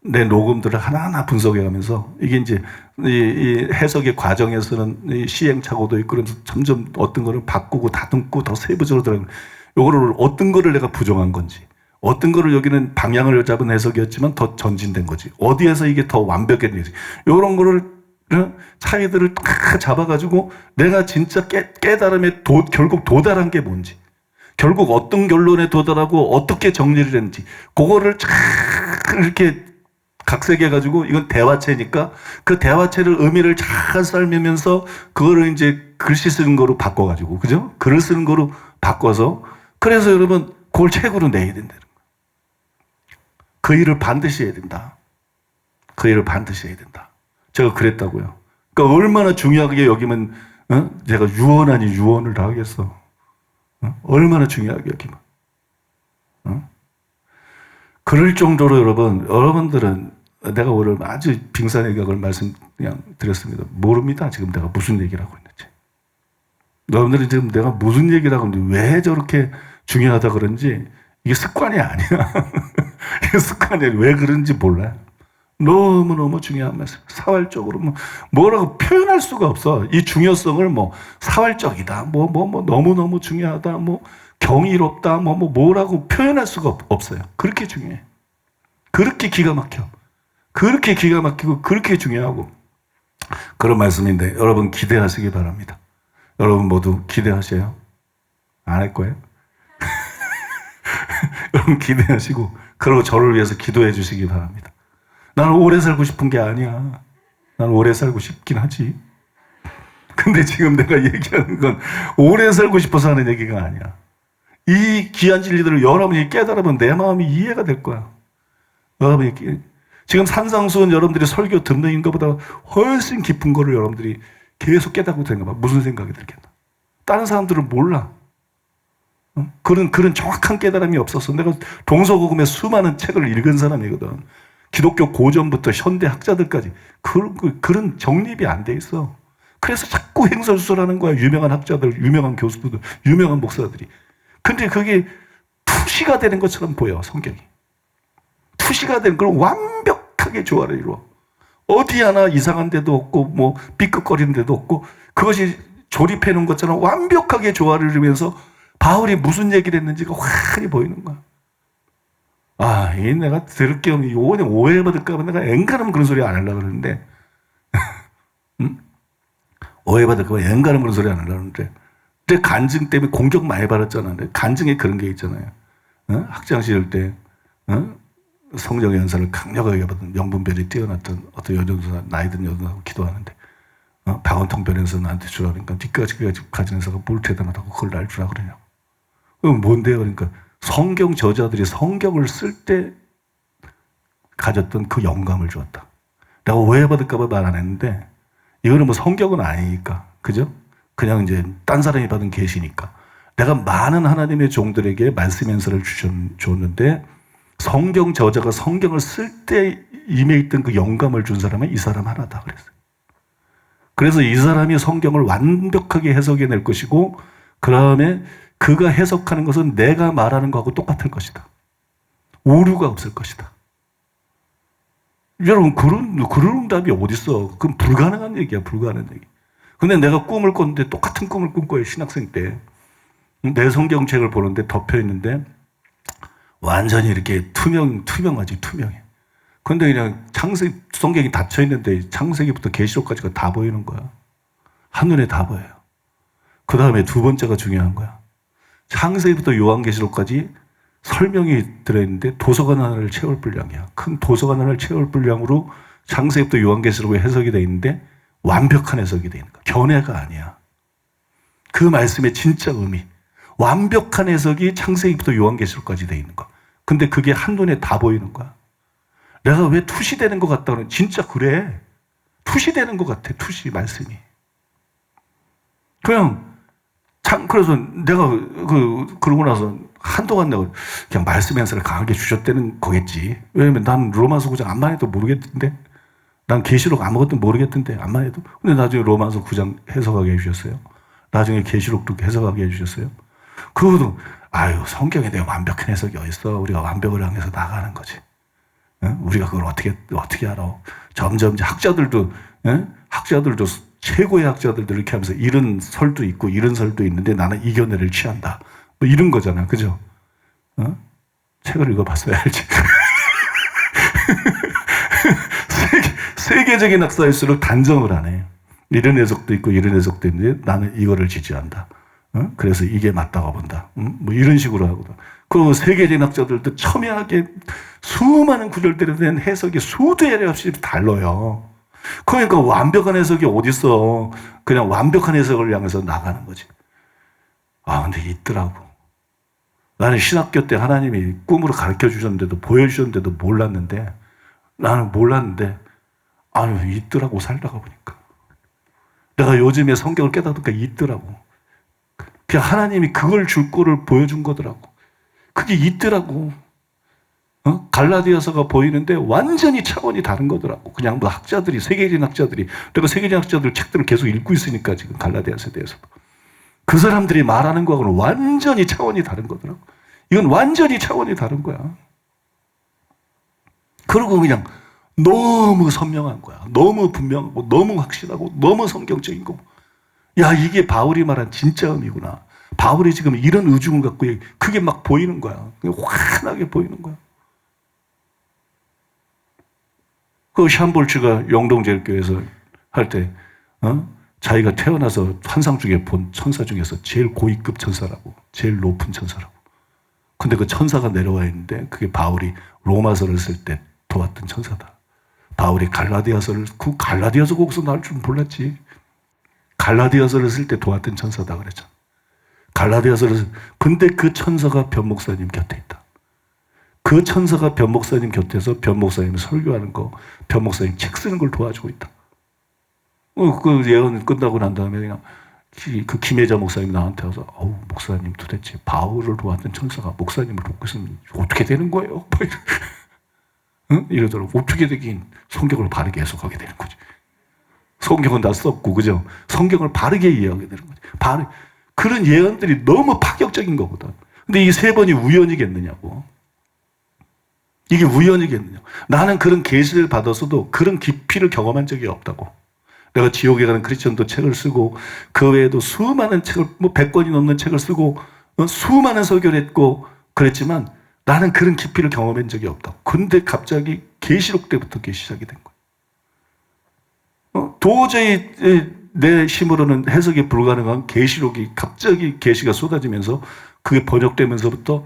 내 녹음들을 하나하나 분석해가면서 이게 이제 이 해석의 과정에서는 이 시행착오도 있고 그러면서 점점 어떤 거를 바꾸고 다듬고 더 세부적으로 들어가는 요거를 어떤 거를 내가 부정한 건지 어떤 거를 여기는 방향을 잡은 해석이었지만 더 전진된 거지 어디에서 이게 더 완벽했는지 요런 거를 차이들을 다 잡아가지고 내가 진짜 깨달음에 결국 도달한 게 뭔지 결국 어떤 결론에 도달하고 어떻게 정리를 했는지 그거를 쫙 이렇게 각색해가지고 이건 대화체니까 그 대화체를 의미를 잘 삶으면서 그거를 이제 글씨 쓰는 거로 바꿔가지고 그죠? 글을 쓰는 거로 바꿔서 그래서 여러분 그걸 책으로 내야 된다는 거예요. 그 일을 반드시 해야 된다. 그 일을 반드시 해야 된다. 제가 그랬다고요. 그러니까 얼마나 중요하게 여기면 제가 유언 아닌 유언을 다 하겠어. 얼마나 중요하게 여기면. 그럴 정도로 여러분들은 내가 오늘 아주 빙산의 격을 말씀 그냥 드렸습니다. 모릅니다. 지금 내가 무슨 얘기를 하고 있는지. 여러분들이 지금 내가 무슨 얘기를 하고 있는지 왜 저렇게 중요하다 그런지 이게 습관이 아니야. 이게 습관이 아니야. 왜 그런지 몰라요. 너무너무 중요한 말씀. 사활적으로 뭐라고 표현할 수가 없어. 이 중요성을 사활적이다. 너무너무 중요하다. 경이롭다. 뭐라고 표현할 수가 없어요. 그렇게 중요해. 그렇게 기가 막혀. 그렇게 기가 막히고 그렇게 중요하고 그런 말씀인데 여러분 기대하시기 바랍니다. 여러분 모두 기대하세요. 안 할 거예요? 여러분 기대하시고 그리고 저를 위해서 기도해 주시기 바랍니다. 나는 오래 살고 싶은 게 아니야. 나는 오래 살고 싶긴 하지. 근데 지금 내가 얘기하는 건 오래 살고 싶어서 하는 얘기가 아니야. 이 귀한 진리들을 여러분이 깨달으면 내 마음이 이해가 될 거야. 여러분이 지금 산상수훈 여러분들이 설교 듣는 것보다 훨씬 깊은 거를 여러분들이 계속 깨닫고 되는 거야. 무슨 생각이 들겠나? 다른 사람들은 몰라. 그런 정확한 깨달음이 없었어. 내가 동서고금의 수많은 책을 읽은 사람이거든. 기독교 고전부터 현대 학자들까지 그런 정립이 안 돼 있어. 그래서 자꾸 횡설수설하는 거야. 유명한 학자들, 유명한 교수들, 유명한 목사들이. 근데 그게 투시가 되는 것처럼 보여, 성경이. 투시가 되는 그런 완벽하게 조화를 이루어. 어디 하나 이상한 데도 없고 삐끗거리는 데도 없고 그것이 조립해 놓은 것처럼 완벽하게 조화를 이루면서 바울이 무슨 얘기를 했는지가 환히 보이는 거야. 아, 이 내가 들을 게 없는 요번에 오해받을까 봐 내가 앵간하면 그런 소리 안 하려고 그러는데 오해받을까 봐 앵간하면 그런 소리 안 하려고 그러는데 근데 간증 때문에 공격 많이 받았잖아. 근데 간증에 그런 게 있잖아요. 학창 시절 때 성령 연사를 강력하게 받은 영분별이 뛰어났던 어떤 여전사 나이 든 여전사하고 기도하는데 박원통 변호사 나한테 주라 그러니까 니까지 가진 회사가 뭘 대단하다고 그걸 날 주라 그러냐고. 그럼 뭔데요? 그러니까 성경 저자들이 성경을 쓸 때 가졌던 그 영감을 주었다. 내가 오해받을까 봐 말 안 했는데 이거는 성경은 아니니까 그죠? 그냥 이제 딴 사람이 받은 계시니까 내가 많은 하나님의 종들에게 말씀 연설을 줬는데 성경 저자가 성경을 쓸 때 임해 있던 그 영감을 준 사람은 이 사람 하나다 그랬어요. 그래서 이 사람이 성경을 완벽하게 해석해낼 것이고 그 다음에 그가 해석하는 것은 내가 말하는 것하고 똑같을 것이다. 오류가 없을 것이다. 여러분 그런 응답이 어딨어. 그건 불가능한 얘기야. 불가능한 얘기. 근데 내가 꿈을 꿨는데 똑같은 꿈을 꾼 거예요. 신학생 때. 내 성경책을 보는데 덮여 있는데 완전히 이렇게 투명하지 투명해. 근데 그냥 성경이 닫혀 있는데 창세기부터 계시록까지가 다 보이는 거야. 한눈에 다 보여요. 그 다음에 두 번째가 중요한 거야. 창세기부터 요한계시록까지 설명이 들어있는데 도서관 하나를 채울 분량이야. 큰 도서관 하나를 채울 분량으로 창세기부터 요한계시록에 해석이 되어 있는데 완벽한 해석이 되어 있는 거야. 견해가 아니야. 그 말씀의 진짜 의미. 완벽한 해석이 창세기부터 요한계시록까지 되어 있는 거야. 근데 그게 한눈에 다 보이는 거야. 내가 왜 투시되는 것 같다는 진짜 그래. 투시되는 것 같아. 투시 말씀이. 그래서 내가 그러고 나서 한동안 내가 그냥 말씀 연설을 강하게 주셨다는 거겠지. 왜냐면 난 로마서 9장 암만 해도 모르겠던데. 난 계시록 아무것도 모르겠던데 암만 해도. 근데 나중에 로마서 9장 해석하게 해주셨어요. 나중에 계시록도 해석하게 해주셨어요. 그것도 아유 성경에 대한 완벽한 해석이 어딨어. 우리가 완벽을 향해서 나가는 거지. 응? 우리가 그걸 어떻게 알아? 점점 이제 학자들도 응? 학자들도 최고의 학자들도 이렇게 하면서 이런 설도 있고 이런 설도 있는데 나는 이 견해를 취한다. 뭐 이런 거잖아, 그죠? 어? 책을 읽어봤어야 알지. 세계적인 학사일수록 단정을 안 해요. 이런 해석도 있고 이런 해석도 있는데 나는 이거를 지지한다. 어? 그래서 이게 맞다고 본다. 뭐 이런 식으로 하거든. 그리고 세계적인 학자들도 첨예하게 수많은 구절들에 대한 해석이 수두에 없이 달라요. 그러니까 완벽한 해석이 어딨어. 그냥 완벽한 해석을 향해서 나가는 거지. 아, 근데 있더라고. 나는 신학교 때 하나님이 꿈으로 가르쳐 주셨는데도 보여주셨는데도 몰랐는데 나는 몰랐는데 아유 있더라고 살다가 보니까. 내가 요즘에 성경을 깨닫으니까 있더라고. 그냥 하나님이 그걸 줄 거를 보여준 거더라고. 그게 있더라고. 어? 갈라디아서가 보이는데 완전히 차원이 다른 거더라고. 그냥 뭐 학자들이, 세계적인 학자들이, 내가 세계적인 학자들 책들을 계속 읽고 있으니까 지금 갈라디아서에 대해서도. 그 사람들이 말하는 거하고는 완전히 차원이 다른 거더라고. 이건 완전히 차원이 다른 거야. 그리고 그냥 너무 선명한 거야. 너무 분명하고, 너무 확실하고, 너무 성경적인 거고. 야, 이게 바울이 말한 진짜 의미구나. 바울이 지금 이런 의중을 갖고 그게 막 보이는 거야. 환하게 보이는 거야. 그 샴볼츠가 영동제일교회에서 할 때, 자기가 태어나서 환상 중에 본 천사 중에서 제일 고위급 천사라고, 제일 높은 천사라고. 근데 그 천사가 내려와 있는데 그게 바울이 로마서를 쓸 때 도왔던 천사다. 바울이 갈라디아서를, 그 갈라디아서 거기서 나올 줄 몰랐지. 갈라디아서를 쓸 때 도왔던 천사다 그랬잖아. 근데 그 천사가 변 목사님 곁에 있다. 그 천사가 변 목사님 곁에서 변 목사님 설교하는 거, 변 목사님 책 쓰는 걸 도와주고 있다. 그 예언 끝나고 난 다음에 그냥 그 김혜자 목사님이 나한테 와서 어우 목사님 도대체 바울을 도왔던 천사가 목사님을 돕고 있으면 어떻게 되는 거예요? 응? 이러더라고. 어떻게 되긴 성경을 바르게 해석하게 되는 거지. 성경은 다 썼고 그죠? 성경을 바르게 이해하게 되는 거지. 그런 예언들이 너무 파격적인 거거든. 근데 이 세 번이 우연이겠느냐고. 이게 우연이겠느냐. 나는 그런 계시를 받았어도 그런 깊이를 경험한 적이 없다고. 내가 지옥에 가는 크리스천도 책을 쓰고 그 외에도 수많은 책을 100권이 넘는 책을 쓰고 수많은 설교를 했고 그랬지만 나는 그런 깊이를 경험한 적이 없다고. 근데 갑자기 계시록 때부터 그게 시작이 된 거야. 도저히 내 힘으로는 해석이 불가능한 계시록이 갑자기 계시가 쏟아지면서 그게 번역되면서부터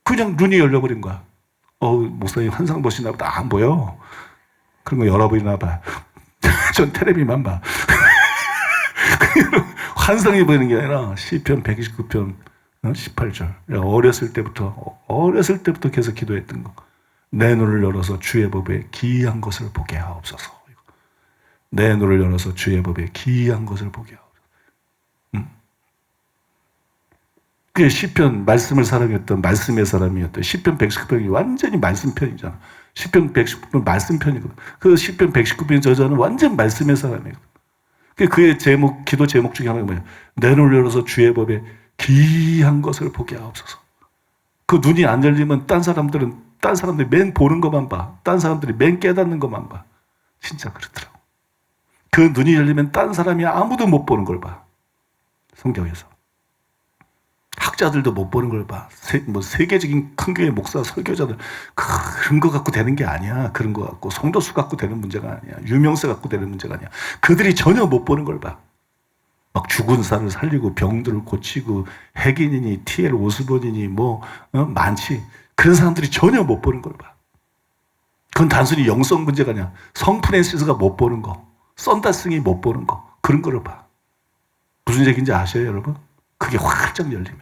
그냥 눈이 열려버린 거야. 목사님 환상 보시나 보다. 안 보여. 그런 거 여러분이나 봐. 전 텔레비만 봐. 환상이 보이는 게 아니라 시편 129편 18절. 어렸을 때부터 계속 기도했던 거. 내 눈을 열어서 주의 법에 기이한 것을 보게 하옵소서. 내 눈을 열어서 주의 법에 기이한 것을 보게 하옵소서. 그게 시편 말씀을 사랑했던 말씀의 사람이었던 시편 119편이 완전히 말씀편이잖아. 시편 119편 말씀편이거든. 그 시편 119편 저자는 완전 말씀의 사람이거든. 그의 제목, 기도 제목 중에 하나가 뭐냐? 내 눈을 열어서 주의 법에 기이한 것을 보게 하옵소서. 그 눈이 안 열리면 딴 사람들이 맨 보는 것만 봐. 딴 사람들이 맨 깨닫는 것만 봐. 진짜 그렇더라고. 그 눈이 열리면 딴 사람이 아무도 못 보는 걸 봐. 성경에서. 학자들도 못 보는 걸 봐. 세계적인 큰 교회 목사, 설교자들 그런 거 갖고 되는 게 아니야. 그런 거 갖고 성도수 갖고 되는 문제가 아니야. 유명세 갖고 되는 문제가 아니야. 그들이 전혀 못 보는 걸 봐. 막 죽은 사람을 살리고 병들을 고치고 핵인이니 T.L. 오스본이니 많지. 그런 사람들이 전혀 못 보는 걸 봐. 그건 단순히 영성 문제가 아니야. 성 프랜시스가 못 보는 거, 썬다승이 못 보는 거, 그런 거를 봐. 무슨 얘기인지 아셔요, 여러분? 그게 활짝 열리면.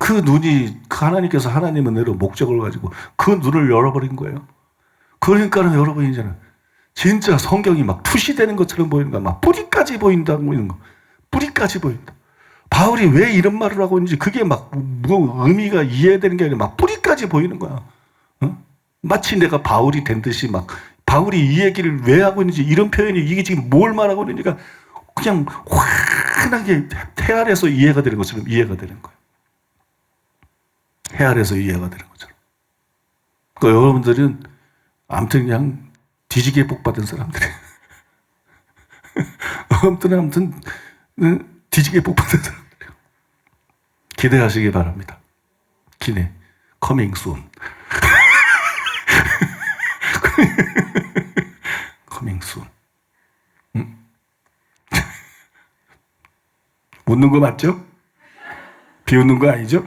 그 눈이, 하나님께서 하나님의 은혜로 목적을 가지고 그 눈을 열어버린 거예요. 그러니까는 여러분이 이제는 진짜 성경이 막 투시되는 것처럼 보이는 거야. 막 뿌리까지 보인다, 이런 거. 뿌리까지 보인다. 바울이 왜 이런 말을 하고 있는지 그게 막 의미가 이해되는 게 아니라 막 뿌리까지 보이는 거야. 마치 내가 바울이 된 듯이 막 바울이 이 얘기를 왜 하고 있는지 이런 표현이 이게 지금 뭘 말하고 있는지가 그냥 환하게 해 아래서 이해가 되는 것처럼 이해가 되는 거예요. 해 아래서 이해가 되는 것처럼. 그러니까 여러분들은 아무튼 그냥 뒤지게 복 받은 사람들이에요. 아무튼 뒤지게 복 받은 사람들이에요. 기대하시기 바랍니다. 기대. Coming soon. Coming soon. 웃는 거 맞죠? 비웃는 거 아니죠?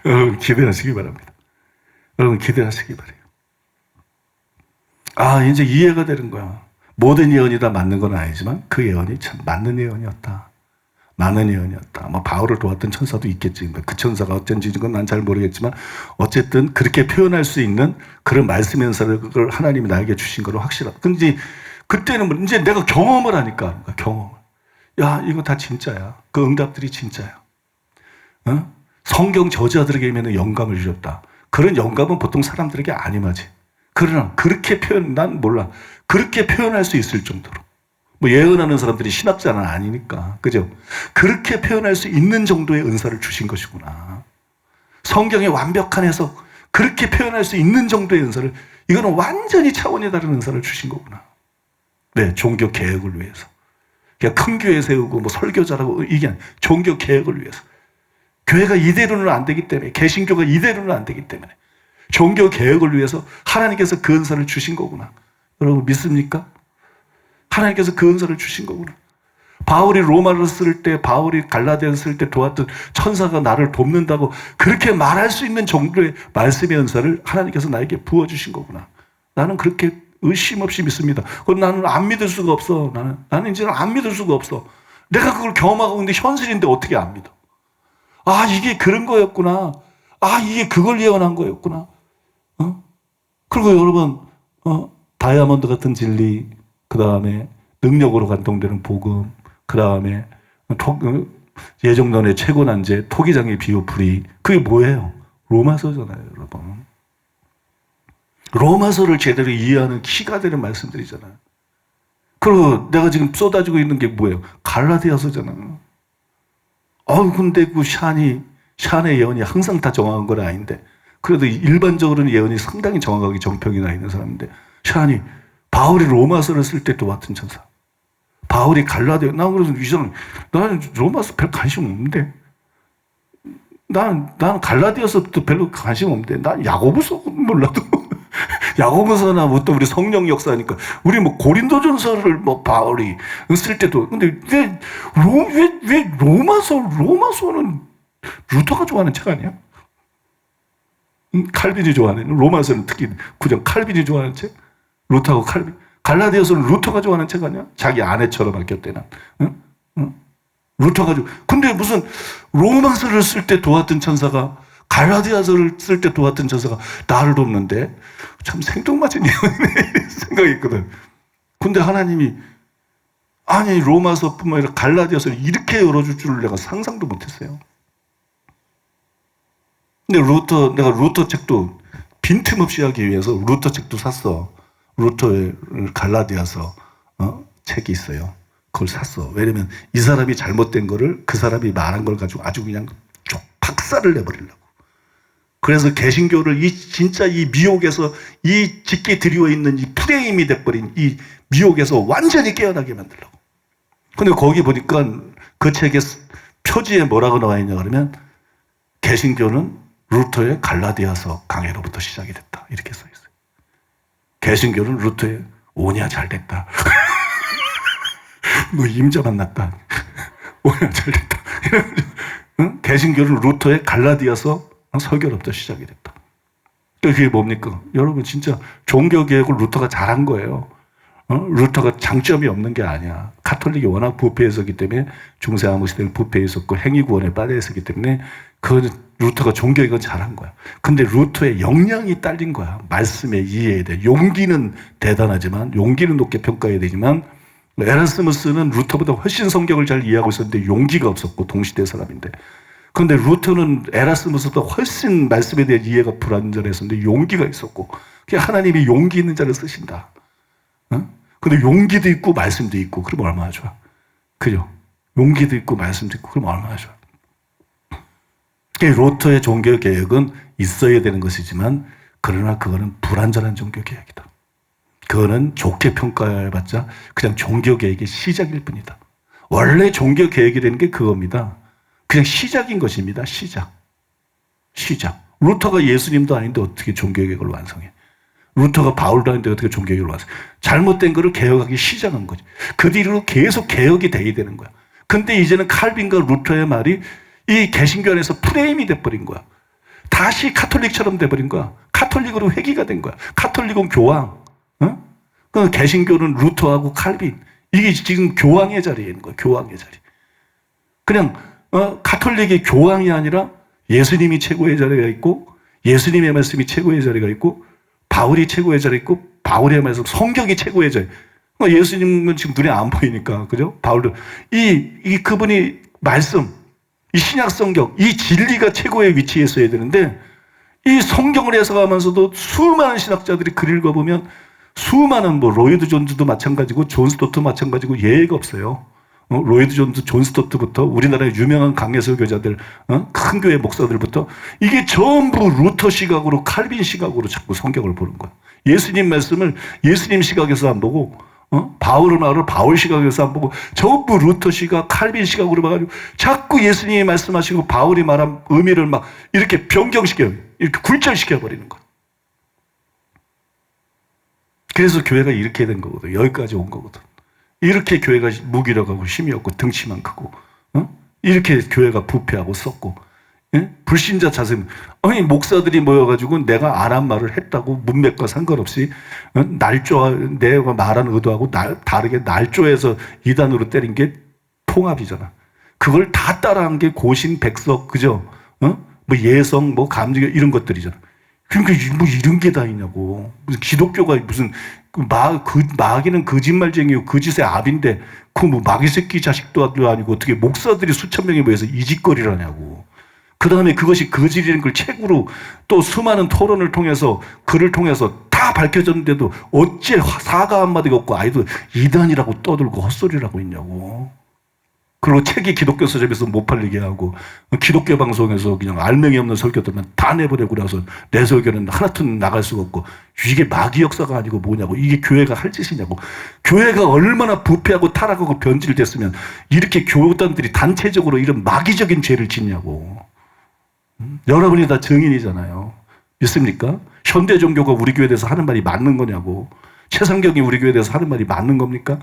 여러분 기대하시기 바랍니다. 여러분 기대하시기 바래요. 아, 이제 이해가 되는 거야. 모든 예언이 다 맞는 건 아니지만 그 예언이 참 맞는 예언이었다. 많은 예언이었다. 뭐 바울을 도왔던 천사도 있겠지. 그 천사가 어쩐지 그건 난 잘 모르겠지만 어쨌든 그렇게 표현할 수 있는 그런 말씀 연사를 그걸 하나님이 나에게 주신 거로 확실하다. 근데 그때는 뭐 이제 내가 경험을 하니까 경험을. 야, 이거 다 진짜야. 그 응답들이 진짜야. 어? 성경 저자들에게는 영감을 주셨다. 그런 영감은 보통 사람들에게 안 임하지. 그러나 그렇게 난 몰라. 그렇게 표현할 수 있을 정도로. 뭐 예언하는 사람들이 신학자는 아니니까. 그죠? 그렇게 표현할 수 있는 정도의 은사를 주신 것이구나. 성경의 완벽한 해석, 그렇게 표현할 수 있는 정도의 은사를, 이거는 완전히 차원이 다른 은사를 주신 거구나. 네, 종교 개혁을 위해서. 그냥 큰 교회 세우고 뭐 설교자라고 이게 아니라 종교 개혁을 위해서. 교회가 이대로는 안 되기 때문에, 개신교가 이대로는 안 되기 때문에 종교 개혁을 위해서 하나님께서 그 은사를 주신 거구나. 여러분 믿습니까? 하나님께서 그 은사를 주신 거구나. 바울이 로마를 쓸 때, 바울이 갈라디아를 쓸 때 도왔던 천사가 나를 돕는다고 그렇게 말할 수 있는 정도의 말씀의 은사를 하나님께서 나에게 부어주신 거구나. 나는 그렇게 의심 없이 믿습니다. 그건 나는 안 믿을 수가 없어. 나는 이제는 안 믿을 수가 없어. 내가 그걸 경험하고 있는데 현실인데 어떻게 안 믿어? 아, 이게 그런 거였구나. 아, 이게 그걸 예언한 거였구나. 그리고 여러분, 다이아몬드 같은 진리, 그 다음에 능력으로感동되는 복음, 그 다음에 예정론의 최고 난제, 토기장의 비유풀이, 그게 뭐예요? 로마서잖아요, 여러분. 로마서를 제대로 이해하는 키가 되는 말씀들이잖아요. 그리고 내가 지금 쏟아지고 있는 게 뭐예요? 갈라디아서잖아요. 근데 그 샨의 예언이 항상 다 정확한 건 아닌데, 그래도 일반적으로는 예언이 상당히 정확하게 정평이 나 있는 사람인데, 샨이 바울이 로마서를 쓸 때 도왔던 천사. 바울이 갈라디아, 나 그래서 이 사람, 나는 로마서 별 관심 없는데. 나는 갈라디아서도 별로 관심 없는데. 난 야고보서 몰라도. 야고보서나 뭐 또 우리 성령 역사니까. 우리 뭐 고린도전서를 뭐 바울이 쓸 때도. 근데 왜 로마서는 루터가 좋아하는 책 아니야? 칼빈이 좋아하는, 로마서는 특히 구정 칼빈이 좋아하는 책? 루터하고 칼빈. 갈라디아서는 루터가 좋아하는 책 아니야? 자기 아내처럼 아꼈대나. 응? 루터가 근데 무슨 로마서를 쓸 때 도왔던 천사가, 갈라디아서를 쓸 때 도왔던 천사가 나를 돕는데 참 생뚱맞은 예언이네 생각했거든. 근데 하나님이 아니 로마서뿐만 아니라 갈라디아서를 이렇게 열어줄 줄을 내가 상상도 못했어요. 근데 내가 루터 책도 빈틈없이 하기 위해서 루터 책도 샀어. 루터의 갈라디아서 책이 있어요. 그걸 샀어. 왜냐면 이 사람이 잘못된 거를 그 사람이 말한 걸 가지고 아주 그냥 쭉 박살을 내버리려고. 그래서 개신교를 진짜 이 미혹에서, 이 짙게 드리워 있는 이 프레임이 돼버린 이 미혹에서 완전히 깨어나게 만들려고. 근데 거기 보니까 그 책의 표지에 뭐라고 나와 있냐 그러면 개신교는 루터의 갈라디아서 강해로부터 시작이 됐다. 이렇게 써 있어요. 개신교는 루터의 오냐 잘 됐다. 뭐 임자 만났다. 오냐 잘 됐다. 응? 개신교는 루터의 갈라디아서 설교로부터 시작이 됐다. 그게 뭡니까? 여러분 진짜 종교개혁을 루터가 잘한 거예요. 루터가 장점이 없는 게 아니야. 가톨릭이 워낙 부패했었기 때문에, 중세 아무 시대는 부패했었고 행위구원에 빠져 있었기 때문에 그 루터가 종교개혁을 잘한 거야. 근데 루터의 역량이 딸린 거야. 말씀의 이해에 대해. 용기는 대단하지만, 용기는 높게 평가해야 되지만, 에라스무스는 루터보다 훨씬 성경을 잘 이해하고 있었는데 용기가 없었고, 동시대 사람인데. 그런데 루터는 에라스무스보다 훨씬 말씀에 대한 이해가 불완전했었는데 용기가 있었고, 하나님이 용기 있는 자를 쓰신다. 근데 용기도 있고 말씀도 있고 그럼 얼마나 좋아. 그죠? 용기도 있고 말씀도 있고 그럼 얼마나 좋아. 루터의 종교 개혁은 있어야 되는 것이지만 그러나 그거는 불완전한 종교 개혁이다. 그거는 좋게 평가해봤자 그냥 종교 개혁의 시작일 뿐이다. 원래 종교 개혁이라는 게 그겁니다. 그냥 시작인 것입니다. 시작. 루터가 예수님도 아닌데 어떻게 종교 개혁을 완성해? 루터가 바울도 아닌데 어떻게 종교 개혁을 완성해? 잘못된 거를 개혁하기 시작한 거지. 그 뒤로 계속 개혁이 돼야 되는 거야. 근데 이제는 칼빈과 루터의 말이 이 개신교 안에서 프레임이 돼버린 거야. 다시 카톨릭처럼 돼버린 거야. 카톨릭으로 회귀가 된 거야. 카톨릭은 교황. 그 개신교는 루터하고 칼빈. 이게 지금 교황의 자리에 있는 거야. 교황의 자리. 그냥 카톨릭이 교황이 아니라 예수님이 최고의 자리가 있고 예수님의 말씀이 최고의 자리가 있고 바울이 최고의 자리가 있고 바울의 말씀, 성경이 최고의 자리. 예수님은 지금 눈에 안 보이니까 그죠? 바울도 그분이 말씀, 이 신약 성경, 이 진리가 최고의 위치에 있어야 되는데 이 성경을 해석하면서도 수많은 신학자들이 글 읽어보면 수많은 로이드 존즈도 마찬가지고 존 스토트도 마찬가지고 예외가 없어요. 로이드 존즈, 존 스토트부터 우리나라의 유명한 강해설교자들, 큰 교회 목사들부터 이게 전부 루터 시각으로 칼빈 시각으로 자꾸 성경을 보는 거야. 예수님 말씀을 예수님 시각에서 안 보고 바울의 말을 바울 시각에서 안 보고 전부 루터 시각, 칼빈 시각으로 봐가지고 자꾸 예수님이 말씀하시고 바울이 말한 의미를 막 이렇게 변경시켜요. 이렇게 굴절시켜버리는 거야. 그래서 교회가 이렇게 된 거거든. 여기까지 온 거거든. 이렇게 교회가 무기력하고 힘이 없고 덩치만 크고 이렇게 교회가 부패하고 썩고 불신자 자세. 아니 목사들이 모여가지고 내가 안 한 말을 했다고 문맥과 상관없이 내가 말한 의도하고 다르게 날조해서 이단으로 때린 게 통합이잖아. 그걸 다 따라한 게 고신, 백석, 그죠? 뭐 예성, 뭐 감정 이런 것들이잖아. 그러니까 뭐 이런 게 다 있냐고. 무슨 기독교가 무슨 마귀는 거짓말쟁이고 거짓의 압인데 그 뭐 마귀 새끼 자식도 아니고 어떻게 목사들이 수천 명이 모여서 이 짓거리를 하냐고. 그 다음에 그것이 거짓이라는 걸 책으로 또 수많은 토론을 통해서 글을 통해서 다 밝혀졌는데도 어째 사과 한마디가 없고 아이도 이단이라고 떠들고 헛소리라고 있냐고. 그리고 책이 기독교 서점에서 못 팔리게 하고 기독교 방송에서 그냥 알맹이 없는 설교들만 다 내보내고 나서 내 설교는 하나도 나갈 수가 없고 이게 마귀 역사가 아니고 뭐냐고. 이게 교회가 할 짓이냐고. 교회가 얼마나 부패하고 타락하고 변질됐으면 이렇게 교단들이 단체적으로 이런 마귀적인 죄를 짓냐고. 여러분이 다 증인이잖아요. 믿습니까? 현대 종교가 우리 교회에 대해서 하는 말이 맞는 거냐고. 최상경이 우리 교회에 대해서 하는 말이 맞는 겁니까?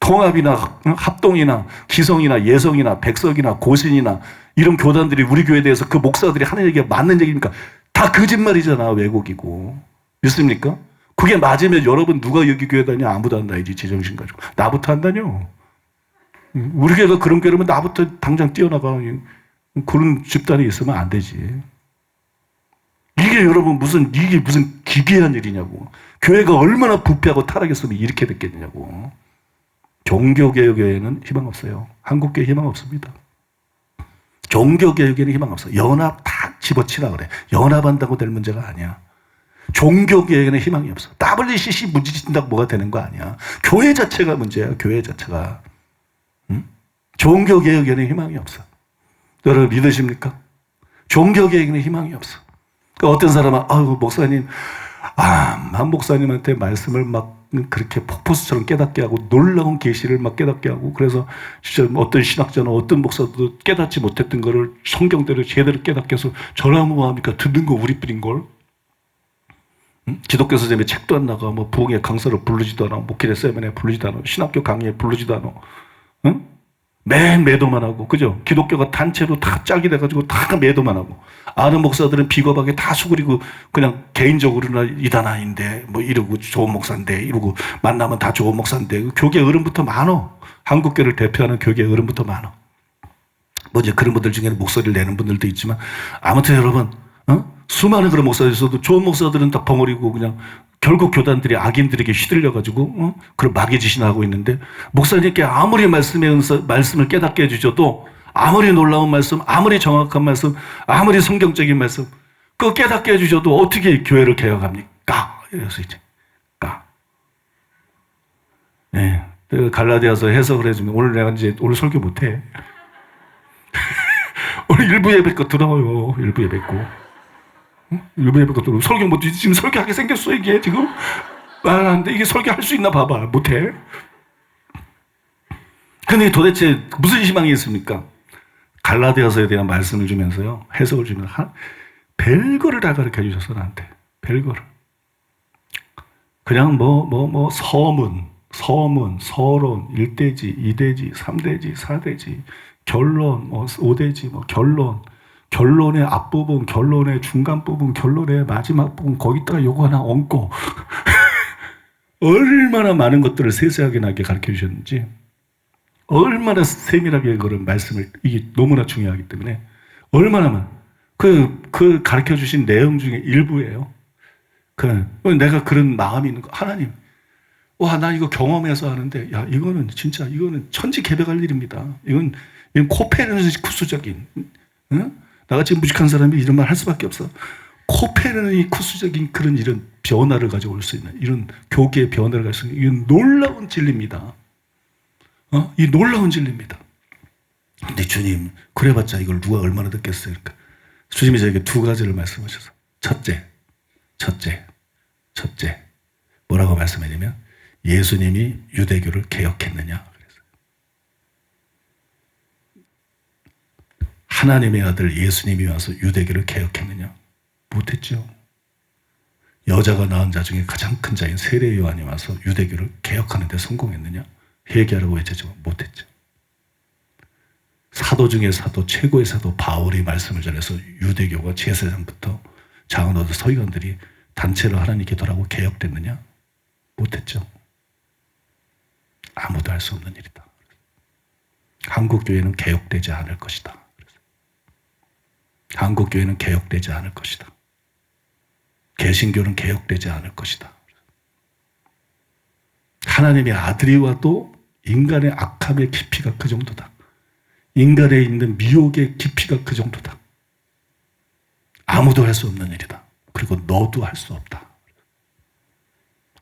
통합이나 합동이나 기성이나 예성이나 백석이나 고신이나 이런 교단들이 우리 교회에 대해서 그 목사들이 하는 얘기가 맞는 얘기입니까? 다 거짓말이잖아. 왜곡이고. 믿습니까? 그게 맞으면 여러분 누가 여기 교회 다니냐? 아무도 안 다니지. 제정신 가지고. 나부터 안 다녀. 우리 교회가 그런 교회라면 나부터 당장 뛰어나가. 그런 집단이 있으면 안 되지. 이게 여러분 이게 무슨 기괴한 일이냐고. 교회가 얼마나 부패하고 타락했으면 이렇게 됐겠냐고. 종교개혁에는 희망 없어요. 한국교회 희망 없습니다. 종교개혁에는 희망 없어. 연합 다 집어치라 그래. 연합한다고 될 문제가 아니야. 종교개혁에는 희망이 없어. WCC 문제진다고 뭐가 되는 거 아니야. 교회 자체가 문제야. 교회 자체가. 종교개혁에는 희망이 없어. 여러분 믿으십니까? 종교개혁에는 희망이 없어. 그러니까 어떤 사람은 아유 목사님 한 목사님한테 말씀을 막 그렇게 폭포수처럼 깨닫게 하고 놀라운 계시를 막 깨닫게 하고 그래서 진짜 어떤 신학자나 어떤 목사도 깨닫지 못했던 거를 성경대로 제대로 깨닫게 해서 저라 뭐합니까? 듣는 거 우리뿐인걸. 기독교 서점에 책도 안 나가. 뭐 부흥회 강사로 부르지도 않아. 목회자 세미나에 부르지도 않아. 신학교 강의에 부르지도 않아. 응? 맨 매도만 하고, 그죠? 기독교가 단체로 다 짝이 돼가지고 다 매도만 하고, 아는 목사들은 비겁하게 다 수그리고 그냥 개인적으로나 이단 아닌데 뭐 이러고 좋은 목사인데 이러고 만나면 다 좋은 목사인데 교계 어른부터 많어. 한국교를 대표하는 교계 어른부터 많어. 뭐 이제 그런 분들 중에는 목소리를 내는 분들도 있지만 아무튼 여러분, 수많은 그런 목사들이 있어도 좋은 목사들은 다 벙어리고 그냥 결국 교단들이 악인들에게 휘둘려가지고 그런 마귀짓이나 하고 있는데 목사님께 아무리 말씀을 깨닫게 해주셔도 아무리 놀라운 말씀, 아무리 정확한 말씀, 아무리 성경적인 말씀 그거 깨닫게 해주셔도 어떻게 교회를 개혁합니까? 이래서 이제 예. 갈라디아서 해석을 해주면 오늘 내가 이제 오늘 설교 못해. 오늘 일부 예배 거 들어요. 일부 예배 거. 응? 일부 예배 거 들어. 설교 못 지금 설교하게 생겼어 이게 지금 말하는데 이게 설교할 수 있나 봐봐. 못해. 근데 도대체 무슨 희망이 있습니까? 갈라디아서에 대한 말씀을 주면서요. 해석을 주면 별거를 다 가르쳐 주셔서 나한테 별거를. 그냥 서문, 서론, 1대지, 2대지, 3대지, 4대지, 결론, 5대지, 결론의 앞부분, 결론의 중간 부분, 결론의 마지막 부분, 거기다가 요거 하나 얹고, 얼마나 많은 것들을 세세하게 나게 가르쳐 주셨는지, 얼마나 세밀하게 그런 말씀을, 이게 너무나 중요하기 때문에, 얼마나 그 가르쳐 주신 내용 중에 일부예요. 내가 그런 마음이 있는 거, 하나님, 와, 나 이거 경험해서 하는데, 야, 이거는 천지개벽할 일입니다. 이건 코페르니쿠스 쿠수적인, 응? 나같이 무식한 사람이 이런 말 할 수밖에 없어. 코페르니쿠스적인 그런 이런 변화를 가져올 수 있는, 이런 교계의 변화를 가질 수 있는, 이건 놀라운 진리입니다. 이 놀라운 진리입니다. 근데 주님, 그래봤자 이걸 누가 얼마나 듣겠어요? 그러니까 주님이 저에게 두 가지를 말씀하셔서, 첫째. 뭐라고 말씀하냐면, 예수님이 유대교를 개혁했느냐. 그랬어요. 하나님의 아들 예수님이 와서 유대교를 개혁했느냐? 못했죠. 여자가 낳은 자 중에 가장 큰 자인 세례 요한이 와서 유대교를 개혁하는 데 성공했느냐? 회개하라고 외쳤지만 못했죠. 사도 중에 사도, 최고의 사도 바울이 말씀을 전해서 유대교가 제사장부터 장로들, 서기관들이 단체로 하나님께 돌아오고 개혁됐느냐? 못했죠. 아무도 할 수 없는 일이다. 한국교회는 개혁되지 않을 것이다. 한국교회는 개혁되지 않을 것이다. 개신교는 개혁되지 않을 것이다. 하나님의 아들이 와도 인간의 악함의 깊이가 그 정도다. 인간에 있는 미혹의 깊이가 그 정도다. 아무도 할 수 없는 일이다. 그리고 너도 할 수 없다.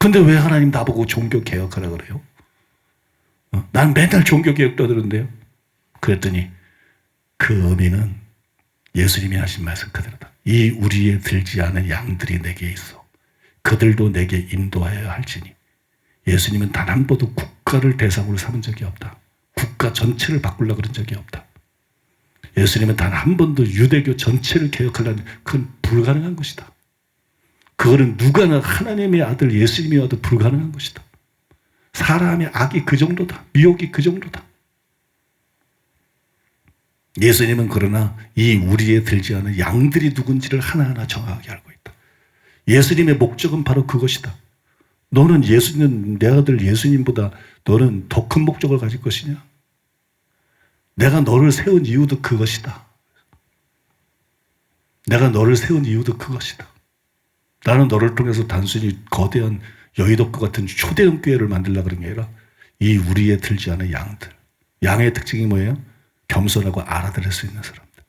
근데 왜 하나님 나보고 종교 개혁하라 그래요? 난 맨날 종교 개혁 떠드는데요. 그랬더니 그 의미는 예수님이 하신 말씀 그대로다. 이 우리에 들지 않은 양들이 내게 있어. 그들도 내게 인도하여야 할지니. 예수님은 단 한 번도 국가를 대상으로 삼은 적이 없다. 국가 전체를 바꾸려고 그런 적이 없다. 예수님은 단 한 번도 유대교 전체를 개혁하려는, 그건 불가능한 것이다. 그거는 누가나 하나님의 아들 예수님이 와도 불가능한 것이다. 사람의 악이 그 정도다. 미혹이 그 정도다. 예수님은 그러나 이 우리에 들지 않은 양들이 누군지를 하나하나 정확하게 알고 있다. 예수님의 목적은 바로 그것이다. 너는 내 아들 예수님보다 너는 더 큰 목적을 가질 것이냐? 내가 너를 세운 이유도 그것이다. 내가 너를 세운 이유도 그것이다. 나는 너를 통해서 단순히 거대한 여의도과 같은 초대형 교회를 만들려고 그런 게 아니라 이 우리에 들지 않은 양들. 양의 특징이 뭐예요? 겸손하고 알아들을 수 있는 사람들.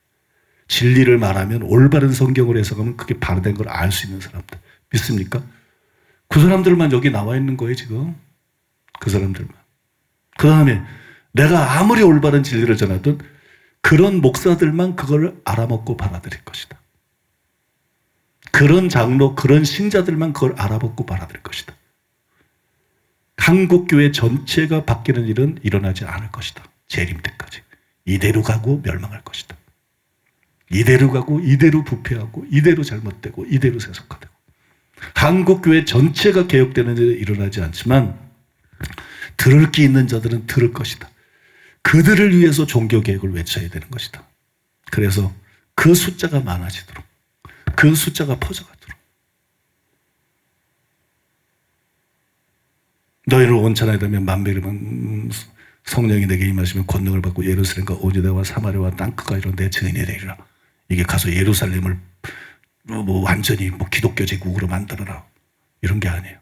진리를 말하면 올바른 성경으로 해석하면 그게 바르된 걸 알 수 있는 사람들. 믿습니까? 그 사람들만 여기 나와 있는 거예요, 지금. 그 사람들만. 그 다음에 내가 아무리 올바른 진리를 전하든 그런 목사들만 그걸 알아먹고 받아들일 것이다. 그런 장로, 그런 신자들만 그걸 알아먹고 받아들일 것이다. 한국교회 전체가 바뀌는 일은 일어나지 않을 것이다. 재림 때까지. 이대로 가고 멸망할 것이다. 이대로 가고 이대로 부패하고 이대로 잘못되고 이대로 세속화되고. 한국교회 전체가 개혁되는 일은 일어나지 않지만 들을 게 있는 자들은 들을 것이다. 그들을 위해서 종교개혁을 외쳐야 되는 것이다. 그래서 그 숫자가 많아지도록, 그 숫자가 퍼져가도록. 너희를 원천하게 되면 만배를 성령이 내게 임하시면 권능을 받고 예루살렘과 오주대와 사마리아와 땅끝과 이런 내 증인이 되리라. 이게 가서 예루살렘을 완전히 기독교 제국으로 만들어라. 이런 게 아니에요.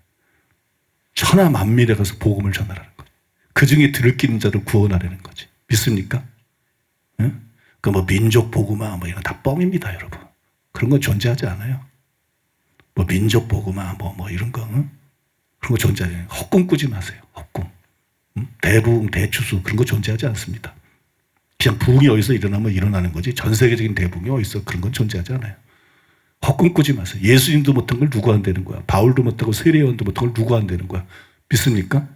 천하 만민에 가서 복음을 전하라는 거지. 그 중에 들을 끼는 자를 구원하라는 거지. 믿습니까? 응? 민족 복음화 이런 다 뻥입니다, 여러분. 그런 건 존재하지 않아요. 민족 복음화 이런 거, 응? 그런 거 존재하지 않아요. 헛꿈 꾸지 마세요. 헛꿈. 대부흥, 대추수 그런 거 존재하지 않습니다. 그냥 부흥이 어디서 일어나면 일어나는 거지 전 세계적인 대부흥이 어디서 그런 건 존재하지 않아요. 헛꿈 꾸지 마세요. 예수님도 못한 걸 누가 한다는 거야. 바울도 못하고 세례요한도 못한 걸 누가 한다는 거야. 믿습니까?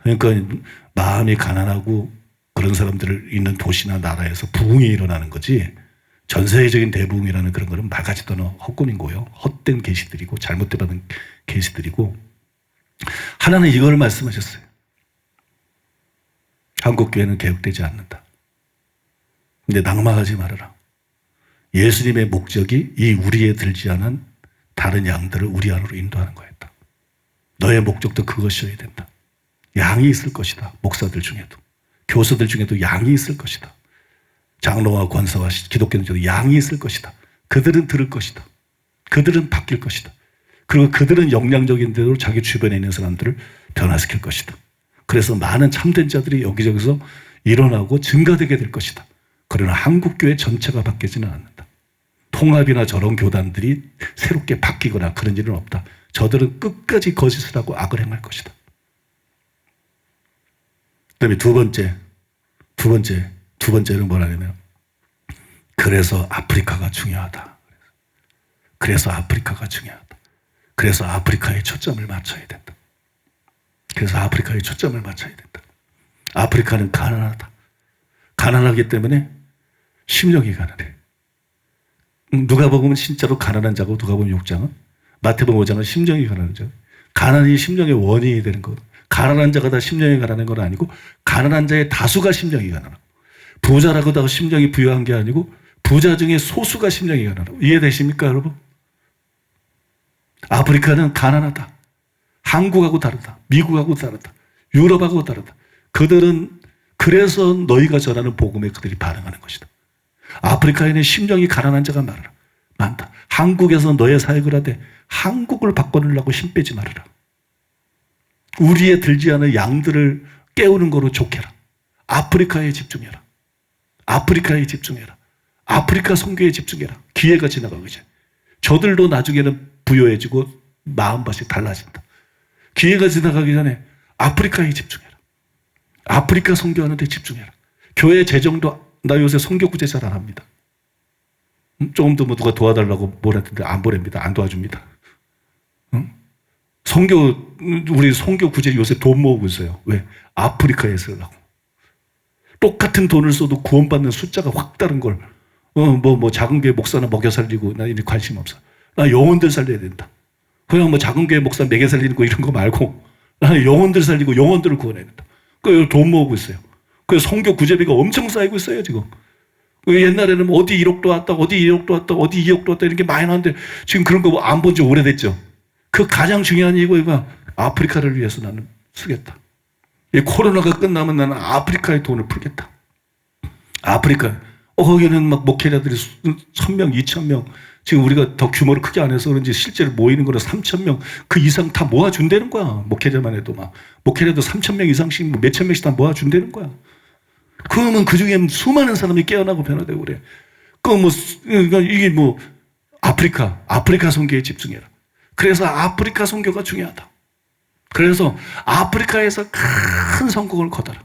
그러니까 마음이 가난하고 그런 사람들 있는 도시나 나라에서 부흥이 일어나는 거지 전 세계적인 대부흥이라는 그런 거는 말 같지도 않은 헛꿈인 거예요. 헛된 계시들이고 잘못된 받은 계시들이고 하나는 이걸 말씀하셨어요. 한국교회는 개혁되지 않는다. 근데 낙망하지 말아라. 예수님의 목적이 이 우리에 들지 않은 다른 양들을 우리 안으로 인도하는 거였다. 너의 목적도 그것이어야 된다. 양이 있을 것이다. 목사들 중에도. 교사들 중에도 양이 있을 것이다. 장로와 권사와 기독교인들도 양이 있을 것이다. 그들은 들을 것이다. 그들은 바뀔 것이다. 그리고 그들은 역량적인 대로 자기 주변에 있는 사람들을 변화시킬 것이다. 그래서 많은 참된 자들이 여기저기서 일어나고 증가되게 될 것이다. 그러나 한국교회 전체가 바뀌지는 않는다. 통합이나 저런 교단들이 새롭게 바뀌거나 그런 일은 없다. 저들은 끝까지 거짓을 하고 악을 행할 것이다. 그 다음에 두 번째는 뭐냐면 그래서 아프리카가 중요하다. 그래서 아프리카가 중요하다. 그래서 아프리카에 초점을 맞춰야 된다. 그래서 아프리카에 초점을 맞춰야 된다. 아프리카는 가난하다. 가난하기 때문에 심령이 가난해. 누가 보면 진짜로 가난한 자고 누가 보면 욕장은 마태복음 5장은 심령이 가난한 자. 가난이 심령의 원인이 되는 거. 가난한 자가 다 심령이 가난한 건 아니고 가난한 자의 다수가 심령이 가난하고 부자라고 다 심령이 부유한 게 아니고 부자 중에 소수가 심령이 가난하고 이해되십니까 여러분? 아프리카는 가난하다. 한국하고 다르다. 미국하고 다르다. 유럽하고 다르다. 그들은 그래서 너희가 전하는 복음에 그들이 반응하는 것이다. 아프리카에는 심령이 가난한 자가 많다. 한국에서 너의 사역을 하되 한국을 바꿔내려고 힘 빼지 말아라. 우리에 들지 않은 양들을 깨우는 거로 족해라. 아프리카에 집중해라. 아프리카에 집중해라. 아프리카 선교에 집중해라. 기회가 지나가고 이제 저들도 나중에는 부여해지고 마음밭이 달라진다. 기회가 지나가기 전에 아프리카에 집중해라. 아프리카 선교하는 데 집중해라. 교회 재정도 나 요새 선교 구제 잘 안 합니다. 조금 더 뭐 누가 도와달라고 뭐랬는데 안 보냅니다. 안 도와줍니다. 우리 선교 구제 요새 돈 모으고 있어요. 왜? 아프리카에 쓰려고. 똑같은 돈을 써도 구원받는 숫자가 확 다른 걸 작은 교회 목사나 먹여 살리고 나 이런 관심 없어. 나 영혼들 살려야 된다. 그냥 뭐 작은 교회 목사 먹여 살리는 거 이런 거 말고 나는 영혼들 살리고 영혼들을 구원해야 된다. 그래서 돈 모으고 있어요. 그래서 선교 구제비가 엄청 쌓이고 있어요 지금. 옛날에는 어디 1억도 왔다 어디 2억도 왔다 어디 2억도 왔다 이런 게 많이 나왔는데 지금 그런 거 안 본 지 오래됐죠. 그 가장 중요한 이유가 아프리카를 위해서 나는 쓰겠다. 이 코로나가 끝나면 나는 아프리카에 돈을 풀겠다. 아프리카 거기는 막 목회자들이 1,000명 2,000명 지금 우리가 더 규모를 크게 안 해서 그런지 실제로 모이는 거는 3,000명 그 이상 다 모아준다는 거야. 목회자만 해도 막 목회자도 3,000명 이상씩 몇천 명씩 다 모아준다는 거야. 그러면 그 중에 수많은 사람이 깨어나고 변화되고 그래. 이게 아프리카 선교에 집중해라. 그래서 아프리카 선교가 중요하다. 그래서 아프리카에서 큰 성공을 거둬라.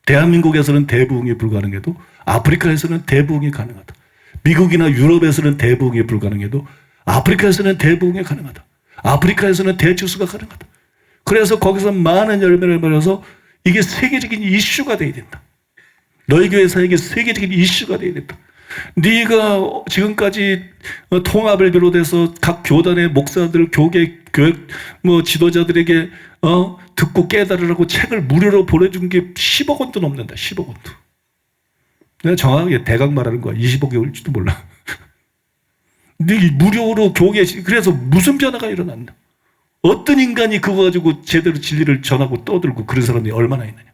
대한민국에서는 대부흥이 불가능해도 아프리카에서는 대부흥이 가능하다. 미국이나 유럽에서는 대부흥이 불가능해도 아프리카에서는 대부흥이 가능하다. 아프리카에서는 대추수가 가능하다. 그래서 거기서 많은 열매를 맺어서 이게 세계적인 이슈가 돼야 된다. 너희 교회 사역이 세계적인 이슈가 돼야 된다. 네가 지금까지 통합을 비롯해서 각 교단의 목사들, 교회 지도자들에게 듣고 깨달으라고 책을 무료로 보내준 게 10억 원도 넘는다. 10억 원도. 내가 정확하게 대강 말하는 거야. 20억이 올지도 몰라. 근데 무료로 교계 그래서 무슨 변화가 일어났나? 어떤 인간이 그거 가지고 제대로 진리를 전하고 떠들고 그런 사람이 얼마나 있느냐?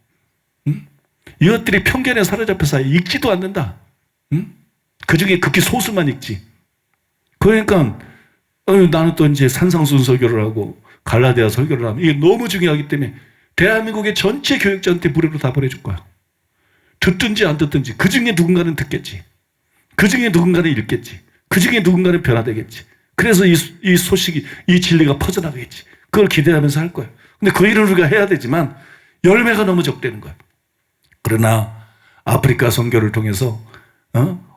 이것들이 편견에 사로잡혀서 읽지도 않는다. 그 중에 극히 소수만 읽지. 그러니까 나는 또 이제 산상순 설교를 하고 갈라디아 설교를 하면 이게 너무 중요하기 때문에 대한민국의 전체 교육자한테 무료로 다 보내줄 거야. 듣든지 안 듣든지 그 중에 누군가는 듣겠지. 그 중에 누군가는 읽겠지. 그 중에 누군가는 변화되겠지. 그래서 이 소식이 이 진리가 퍼져나가겠지. 그걸 기대하면서 할 거야. 근데 그 일을 우리가 해야 되지만 열매가 너무 적대는 거예요. 그러나 아프리카 선교를 통해서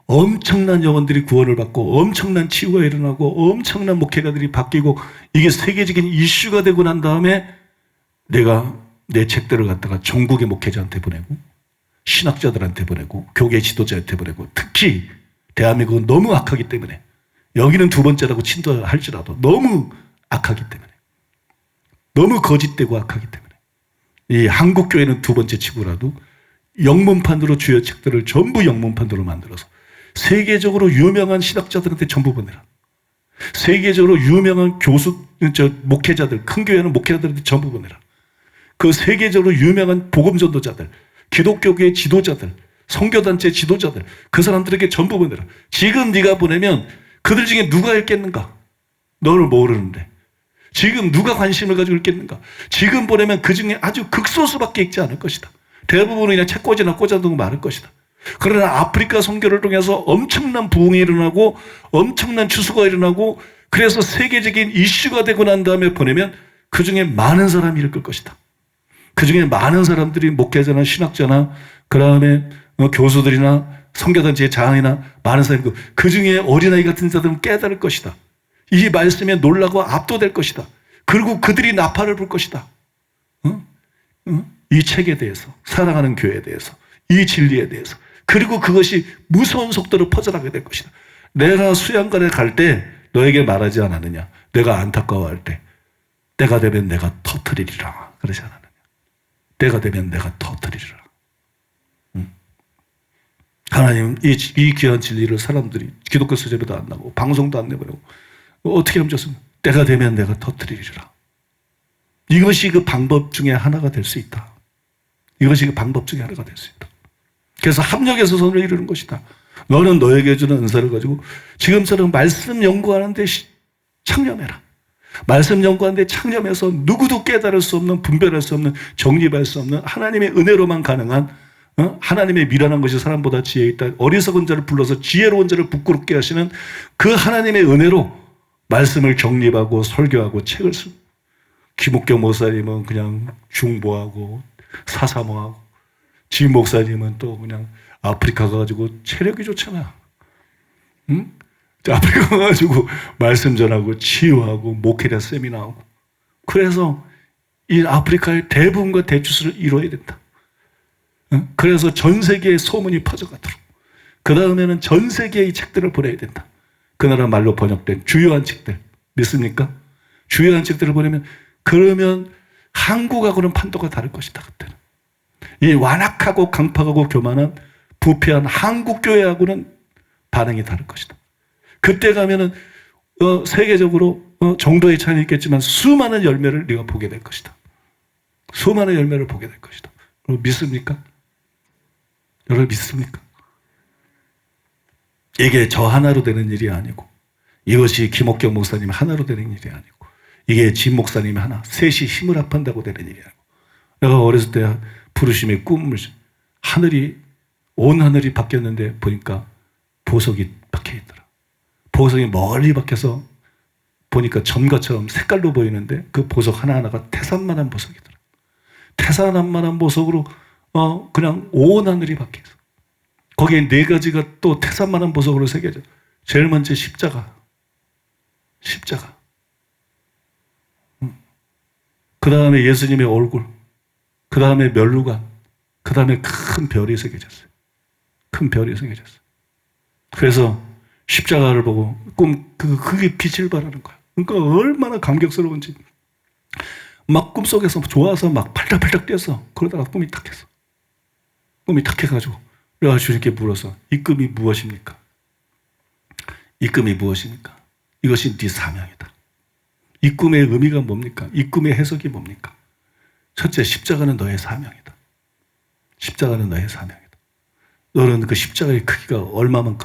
엄청난 영혼들이 구원을 받고 엄청난 치유가 일어나고 엄청난 목회자들이 바뀌고 이게 세계적인 이슈가 되고 난 다음에 내가 내 책들을 갖다가 전국의 목회자한테 보내고 신학자들한테 보내고 교계 지도자한테 보내고 특히 대한민국은 너무 악하기 때문에 여기는 두 번째라고 친도할지라도 너무 악하기 때문에 너무 거짓되고 악하기 때문에 이 한국교회는 두 번째 치고라도 영문판으로 주요 책들을 전부 영문판으로 만들어서 세계적으로 유명한 신학자들한테 전부 보내라. 세계적으로 유명한 목회자들, 큰 교회는 목회자들한테 전부 보내라. 그 세계적으로 유명한 복음전도자들, 기독교계의 지도자들, 선교단체 지도자들, 그 사람들에게 전부 보내라. 지금 네가 보내면 그들 중에 누가 읽겠는가? 너를 모르는데. 지금 누가 관심을 가지고 읽겠는가? 지금 보내면 그 중에 아주 극소수밖에 읽지 않을 것이다. 대부분은 그냥 책꽂이나 꽂아두고 말을 것이다. 그러나 아프리카 선교를 통해서 엄청난 부흥이 일어나고 엄청난 추수가 일어나고 그래서 세계적인 이슈가 되고 난 다음에 보내면 그 중에 많은 사람이 읽을 것이다. 그 중에 많은 사람들이 목회자나 신학자나 그 다음에 교수들이나 선교단체의 장이나 많은 사람이 그 중에 어린아이 같은 자들은 깨달을 것이다. 이 말씀에 놀라고 압도될 것이다. 그리고 그들이 나팔을 불 것이다. 이 책에 대해서, 사랑하는 교회에 대해서, 이 진리에 대해서. 그리고 그것이 무서운 속도로 퍼져나가게 될 것이다. 내가 수양관에 갈 때 너에게 말하지 않았느냐? 내가 안타까워할 때 때가 되면 내가 터뜨리리라. 그러지 않았느냐? 때가 되면 내가 터뜨리리라. 하나님 이 귀한 진리를 사람들이 기독교 수제비도 안 나고 방송도 안 내보내고 어떻게 하면 좋습니까? 때가 되면 내가 터뜨리리라. 이것이 그 방법 중에 하나가 될 수 있다. 이것이 그 방법 중에 하나가 될 수 있다. 그래서 합력해서 선을 이루는 것이다. 너는 너에게 주는 은사를 가지고 지금처럼 말씀 연구하는데 창념해라. 말씀 연구하는데 창념해서 누구도 깨달을 수 없는, 분별할 수 없는, 정립할 수 없는 하나님의 은혜로만 가능한 하나님의 미련한 것이 사람보다 지혜 있다. 어리석은 자를 불러서 지혜로운 자를 부끄럽게 하시는 그 하나님의 은혜로 말씀을 정립하고 설교하고 책을 쓰고 김옥경 목사님은 그냥 중보하고 사사모하고 진 목사님은 또 그냥 아프리카 가가지고 체력이 좋잖아. 응? 아프리카 가가지고 말씀 전하고 치유하고 목회자 세미나하고 그래서 이 아프리카의 대부분과 대추수를 이루어야 된다. 응? 그래서 전 세계에 소문이 퍼져가도록 그 다음에는 전 세계에 이 책들을 보내야 된다. 그 나라 말로 번역된 주요한 책들 믿습니까? 주요한 책들을 보내면 그러면 한국하고는 판도가 다를 것이다. 그때는 이 완악하고 강팍하고 교만한 부패한 한국교회하고는 반응이 다를 것이다. 그때 가면은 세계적으로 정도의 차이는 있겠지만 수많은 열매를 네가 보게 될 것이다. 수많은 열매를 보게 될 것이다. 여러분 믿습니까? 여러분 믿습니까? 이게 저 하나로 되는 일이 아니고 이것이 김옥경 목사님 하나로 되는 일이 아니고 이게 진 목사님이 하나 셋이 힘을 합한다고 되는 일이 아니고 내가 어렸을 때 부르심의 꿈을 하늘이 온 하늘이 바뀌었는데 보니까 보석이 박혀있더라. 보석이 멀리 박혀서 보니까 점과처럼 색깔로 보이는데 그 보석 하나하나가 태산만한 보석이더라. 태산만한 보석으로 그냥 온 하늘이 박혀있어. 거기에 네 가지가 또 태산만한 보석으로 새겨져. 제일 먼저 십자가. 그 다음에 예수님의 얼굴. 그 다음에 멸루관. 그 다음에 큰 별이 새겨졌어요. 큰 별이 새겨졌어요. 그래서 십자가를 보고 그게 빛을 발하는 거야. 그러니까 얼마나 감격스러운지. 막 꿈속에서 좋아서 막 팔딱팔딱 뛰었어. 그러다가 꿈이 탁했어. 꿈이 탁해가지고 내가 주님께 물어서 이 꿈이 무엇입니까? 이 꿈이 무엇입니까? 이것이 네 사명이다. 이 꿈의 의미가 뭡니까? 이 꿈의 해석이 뭡니까? 첫째, 십자가는 너의 사명이다. 십자가는 너의 사명이다. 너는 그 십자가의 크기가 얼마나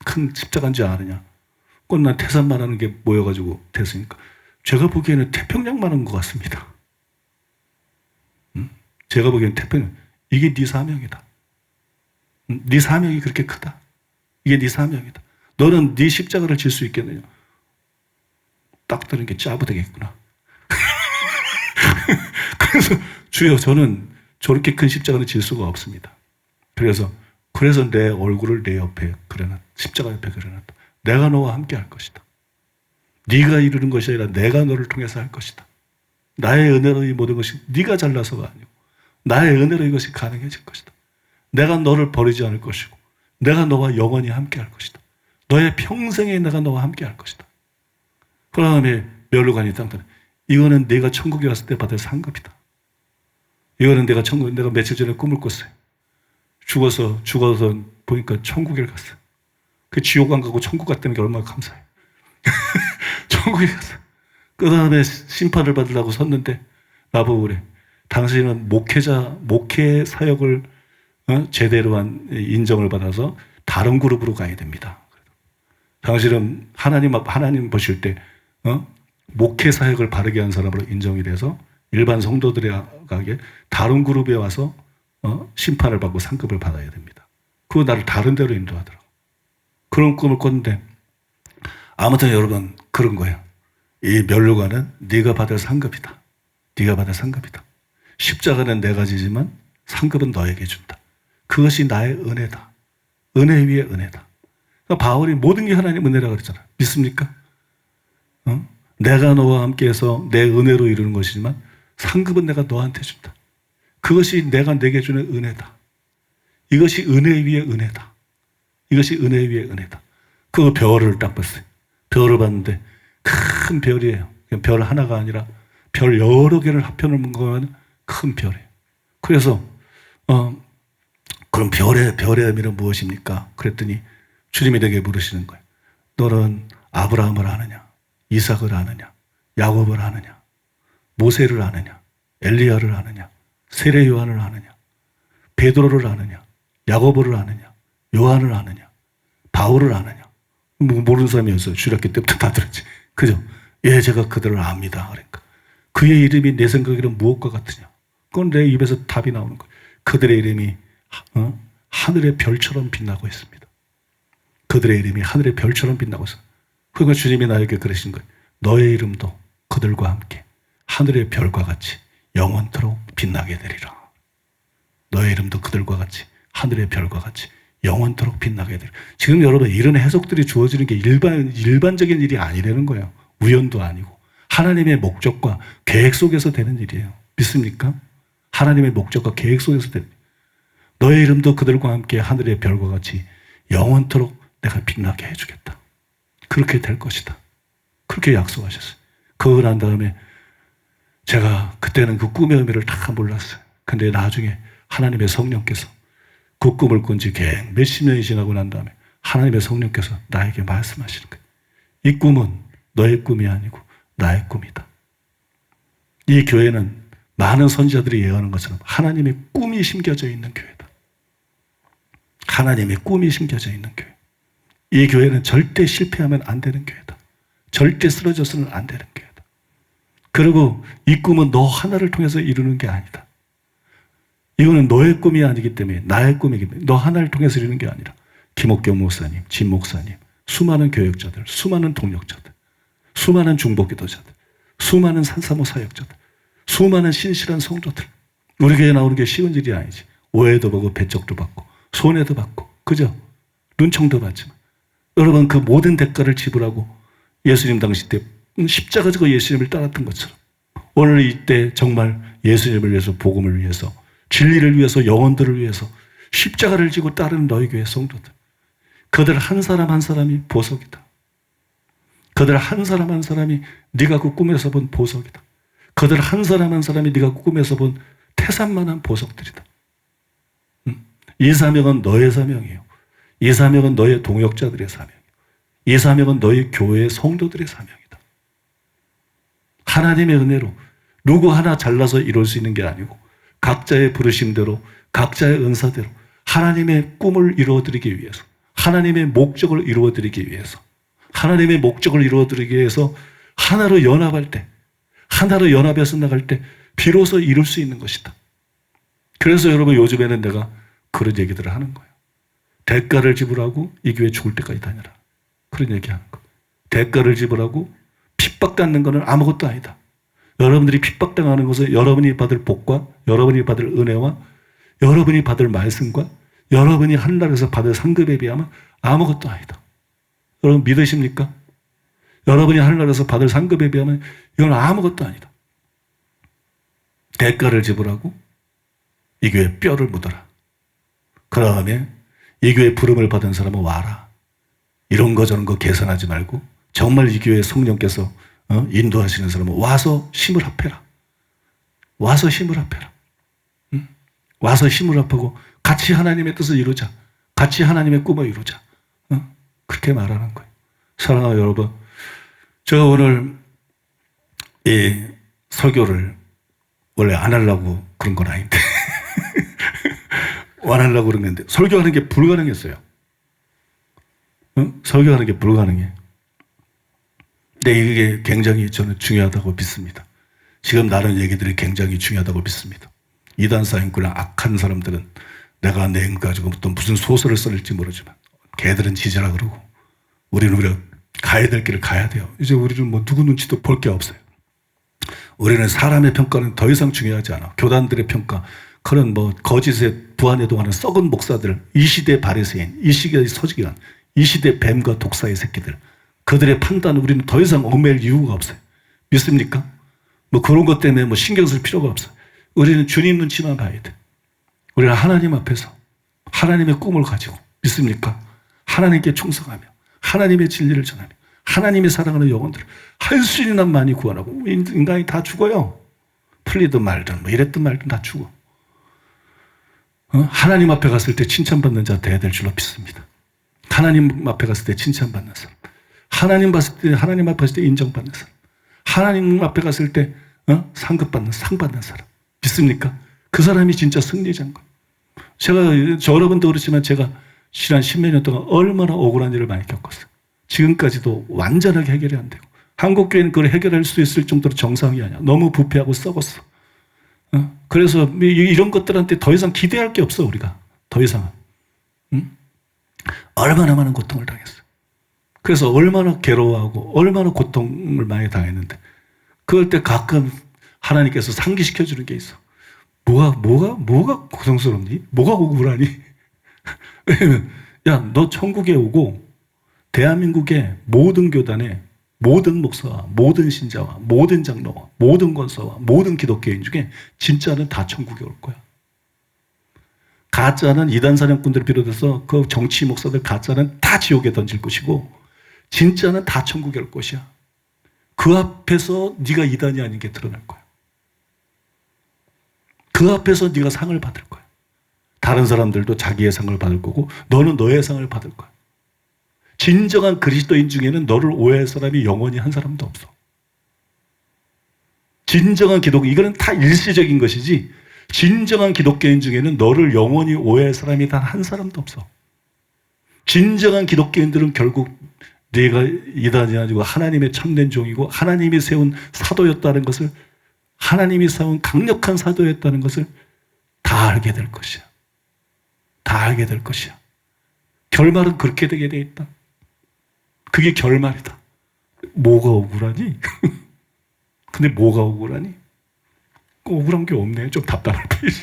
큰 십자가인지 아느냐? 꽃난 태산만 하는 게 모여가지고 됐으니까 제가 보기에는 태평양만 한 것 같습니다. 제가 보기에는 태평양. 이게 네 사명이다. 네 사명이 그렇게 크다. 이게 네 사명이다. 너는 네 십자가를 질 수 있겠느냐? 딱 드는 게 짜부되겠구나. 그래서 주여, 저는 저렇게 큰 십자가는 질 수가 없습니다. 그래서 내 얼굴을 내 옆에 그려놨다. 십자가 옆에 그려놨다. 내가 너와 함께 할 것이다. 네가 이루는 것이 아니라 내가 너를 통해서 할 것이다. 나의 은혜로 이 모든 것이 네가 잘나서가 아니고 나의 은혜로 이것이 가능해질 것이다. 내가 너를 버리지 않을 것이고 내가 너와 영원히 함께 할 것이다. 너의 평생에 내가 너와 함께 할 것이다. 그 다음에 멸류관이 땅 떠나. 이거는 내가 천국에 왔을 때 받을 상급이다. 이거는 내가 며칠 전에 꿈을 꿨어요. 죽어서 보니까 천국에 갔어요. 그 지옥 안 가고 천국 갔다는 게 얼마나 감사해요. 천국에 갔어요. 그 다음에 심판을 받으려고 섰는데 나보고 그래. 당신은 목회 사역을 제대로 한 인정을 받아서 다른 그룹으로 가야 됩니다. 당신은 하나님 보실 때 목회 사역을 바르게 한 사람으로 인정이 돼서 일반 성도들에게 다른 그룹에 와서 심판을 받고 상급을 받아야 됩니다. 그거 나를 다른 데로 인도하더라고. 그런 꿈을 꿨는데 아무튼 여러분 그런 거예요. 이 멸류관은 네가 받을 상급이다. 네가 받을 상급이다. 십자가는 내가 지지만 상급은 너에게 준다. 그것이 나의 은혜다. 은혜 위에 은혜다. 그러니까 바울이 모든 게 하나님 은혜라 그랬잖아. 믿습니까? 내가 너와 함께해서 내 은혜로 이루는 것이지만 상급은 내가 너한테 준다. 그것이 내가 내게 주는 은혜다. 이것이 은혜 위에 은혜다. 이것이 은혜 위에 은혜다. 그 별을 딱 봤어요. 별을 봤는데 큰 별이에요. 별 하나가 아니라 별 여러 개를 합해놓은 거면 큰 별이에요. 그래서 그럼 별의 의미는 무엇입니까? 그랬더니 주님이 내게 물으시는 거예요. 너는 아브라함을 아느냐? 이삭을 아느냐? 야곱을 아느냐? 모세를 아느냐? 엘리야를 아느냐? 세례 요한을 아느냐? 베드로를 아느냐? 야고보를 아느냐? 요한을 아느냐? 바울을 아느냐? 모르는 사람이었어요. 주일학교 때부터 다 들었지. 그죠? 예, 제가 그들을 압니다. 그러니까 그의 이름이 내 생각에는 무엇과 같으냐? 그건 내 입에서 답이 나오는 거예요. 그들의 이름이 하늘의 별처럼 빛나고 있습니다. 그들의 이름이 하늘의 별처럼 빛나고 있어요. 그러니까 주님이 나에게 그러신 거예요. 너의 이름도 그들과 함께 하늘의 별과 같이 영원토록 빛나게 되리라. 너의 이름도 그들과 같이 하늘의 별과 같이 영원토록 빛나게 되리라. 지금 여러분 이런 해석들이 주어지는 게 일반적인 일이 아니라는 거예요. 우연도 아니고 하나님의 목적과 계획 속에서 되는 일이에요. 믿습니까? 하나님의 목적과 계획 속에서 되는 일. 너의 이름도 그들과 함께 하늘의 별과 같이 영원토록 내가 빛나게 해주겠다. 그렇게 될 것이다. 그렇게 약속하셨어요. 그거 난 다음에 제가 그때는 그 꿈의 의미를 다 몰랐어요. 근데 나중에 하나님의 성령께서 그 꿈을 꾼 지 몇십 년이 지나고 난 다음에 하나님의 성령께서 나에게 말씀하시는 거예요. 이 꿈은 너의 꿈이 아니고 나의 꿈이다. 이 교회는 많은 선지자들이 예언한 것처럼 하나님의 꿈이 심겨져 있는 교회다. 하나님의 꿈이 심겨져 있는 교회. 이 교회는 절대 실패하면 안 되는 교회다. 절대 쓰러져서는 안 되는 교회다. 그리고 이 꿈은 너 하나를 통해서 이루는 게 아니다. 이거는 너의 꿈이 아니기 때문에 나의 꿈이기 때문에 너 하나를 통해서 이루는 게 아니라 김옥경 목사님, 진 목사님, 수많은 교역자들, 수많은 동력자들, 수많은 중보기도자들, 수많은 산사모 사역자들, 수많은 신실한 성도들. 우리 교회에 나오는 게 쉬운 일이 아니지. 오해도 받고 배척도 받고 손해도 받고 그죠? 눈총도 받지만 여러분 그 모든 대가를 지불하고 예수님 당시 때 십자가 지고 예수님을 따랐던 것처럼 오늘 이때 정말 예수님을 위해서 복음을 위해서 진리를 위해서 영혼들을 위해서 십자가를 지고 따르는 너희 교회 성도들 그들 한 사람 한 사람이 보석이다. 그들 한 사람 한 사람이 네가 그 꿈에서 본 보석이다. 그들 한 사람 한 사람이 네가 그 꿈에서 본 태산만한 보석들이다. 이 사명은 너의 사명이에요. 이 사명은 너의 동역자들의 사명이에요. 이 사명은 너희 교회의 성도들의 사명이다. 하나님의 은혜로 누구 하나 잘나서 이룰 수 있는 게 아니고 각자의 부르심대로 각자의 은사대로 하나님의 꿈을 이루어드리기 위해서 하나님의 목적을 이루어드리기 위해서 하나님의 목적을 이루어드리기 위해서 하나로 연합할 때 하나로 연합해서 나갈 때 비로소 이룰 수 있는 것이다. 그래서 여러분 요즘에는 내가 그런 얘기들을 하는 거예요. 대가를 지불하고 이 교회 죽을 때까지 다녀라. 그런 얘기하는 거. 대가를 지불하고 핍박받는 거는 아무것도 아니다. 여러분들이 핍박당하는 것은 여러분이 받을 복과 여러분이 받을 은혜와 여러분이 받을 말씀과 여러분이 하늘나라에서 받을 상급에 비하면 아무것도 아니다. 여러분 믿으십니까? 여러분이 하늘나라에서 받을 상급에 비하면 이건 아무것도 아니다. 대가를 지불하고 이 교회 뼈를 묻어라. 그 다음에 이 교회 부름을 받은 사람은 와라. 이런 거 저런 거 계산하지 말고 정말 이 교회 성령께서 인도하시는 사람은 와서 힘을 합해라. 와서 힘을 합해라. 와서 힘을 합하고 같이 하나님의 뜻을 이루자. 같이 하나님의 꿈을 이루자. 그렇게 말하는 거예요. 사랑하는 여러분, 제가 오늘 이 설교를 원래 안 하려고 그런 건 아닌데 안 하려고 그런 건데 설교하는 게 불가능했어요. 설교하는 게 불가능해. 근데 이게 굉장히 저는 중요하다고 믿습니다. 지금 나눈 얘기들이 굉장히 중요하다고 믿습니다. 이단 사인꾼이나 악한 사람들은 내가 내 가지고 또 무슨 소설을 쓸지 모르지만 걔들은 지지라 그러고 우리는 가야 될 길을 가야 돼요. 이제 우리는 뭐 누구 눈치도 볼 게 없어요. 우리는 사람의 평가는 더 이상 중요하지 않아. 교단들의 평가, 그런 뭐 거짓에 부안해동하는 썩은 목사들, 이 시대 바리새인, 이 시대의 서지관, 이 시대 뱀과 독사의 새끼들, 그들의 판단은 우리는 더 이상 얽매일 이유가 없어요. 믿습니까? 뭐 그런 것 때문에 뭐 신경 쓸 필요가 없어요. 우리는 주님 눈치만 봐야 돼. 우리는 하나님 앞에서 하나님의 꿈을 가지고, 믿습니까? 하나님께 충성하며 하나님의 진리를 전하며 하나님의 사랑하는 영혼들을 할 수 있는 한 많이 구원하고. 인간이 다 죽어요. 풀리든 말든 뭐 이랬든 말든 다 죽어. 하나님 앞에 갔을 때 칭찬받는 자 돼야 될 줄로 믿습니다. 하나님 앞에 갔을 때 칭찬받는 사람, 하나님 앞에 갔을 때 인정받는 사람, 하나님 앞에 갔을 때 상 받는 사람, 믿습니까? 그 사람이 진짜 승리자인 거예요. 저 여러분도 그렇지만 제가 지난 10몇 년 동안 얼마나 억울한 일을 많이 겪었어요. 지금까지도 완전하게 해결이 안 되고, 한국교회는 그걸 해결할 수 있을 정도로 정상이 아니야. 너무 부패하고 썩었어. 그래서 이런 것들한테 더 이상 기대할 게 없어. 우리가 더 이상 얼마나 많은 고통을 당했어. 그래서 얼마나 괴로워하고 얼마나 고통을 많이 당했는데, 그럴 때 가끔 하나님께서 상기시켜 주는 게 있어. 뭐가 고통스럽니? 뭐가 억울하니? 왜냐면 야, 너 천국에 오고 대한민국의 모든 교단에 모든 목사와 모든 신자와 모든 장로와 모든 권사와 모든 기독교인 중에 진짜는 다 천국에 올 거야. 가짜는 이단 사냥꾼들을 비롯해서 그 정치 목사들 가짜는 다 지옥에 던질 것이고, 진짜는 다 천국에 올 것이야. 그 앞에서 네가 이단이 아닌 게 드러날 거야. 그 앞에서 네가 상을 받을 거야. 다른 사람들도 자기의 상을 받을 거고 너는 너의 상을 받을 거야. 진정한 그리스도인 중에는 너를 오해할 사람이 영원히 한 사람도 없어. 진정한 기독교, 이거는 다 일시적인 것이지, 진정한 기독교인 중에는 너를 영원히 오해할 사람이 단 한 사람도 없어. 진정한 기독교인들은 결국 네가 이단이 아니고 하나님의 참된 종이고 하나님이 세운 사도였다는 것을, 하나님이 세운 강력한 사도였다는 것을 다 알게 될 것이야. 다 알게 될 것이야. 결말은 그렇게 되게 돼 있다. 그게 결말이다. 뭐가 억울하니? 근데 뭐가 억울하니? 억울한 게 없네. 좀 답답할 뿐이지.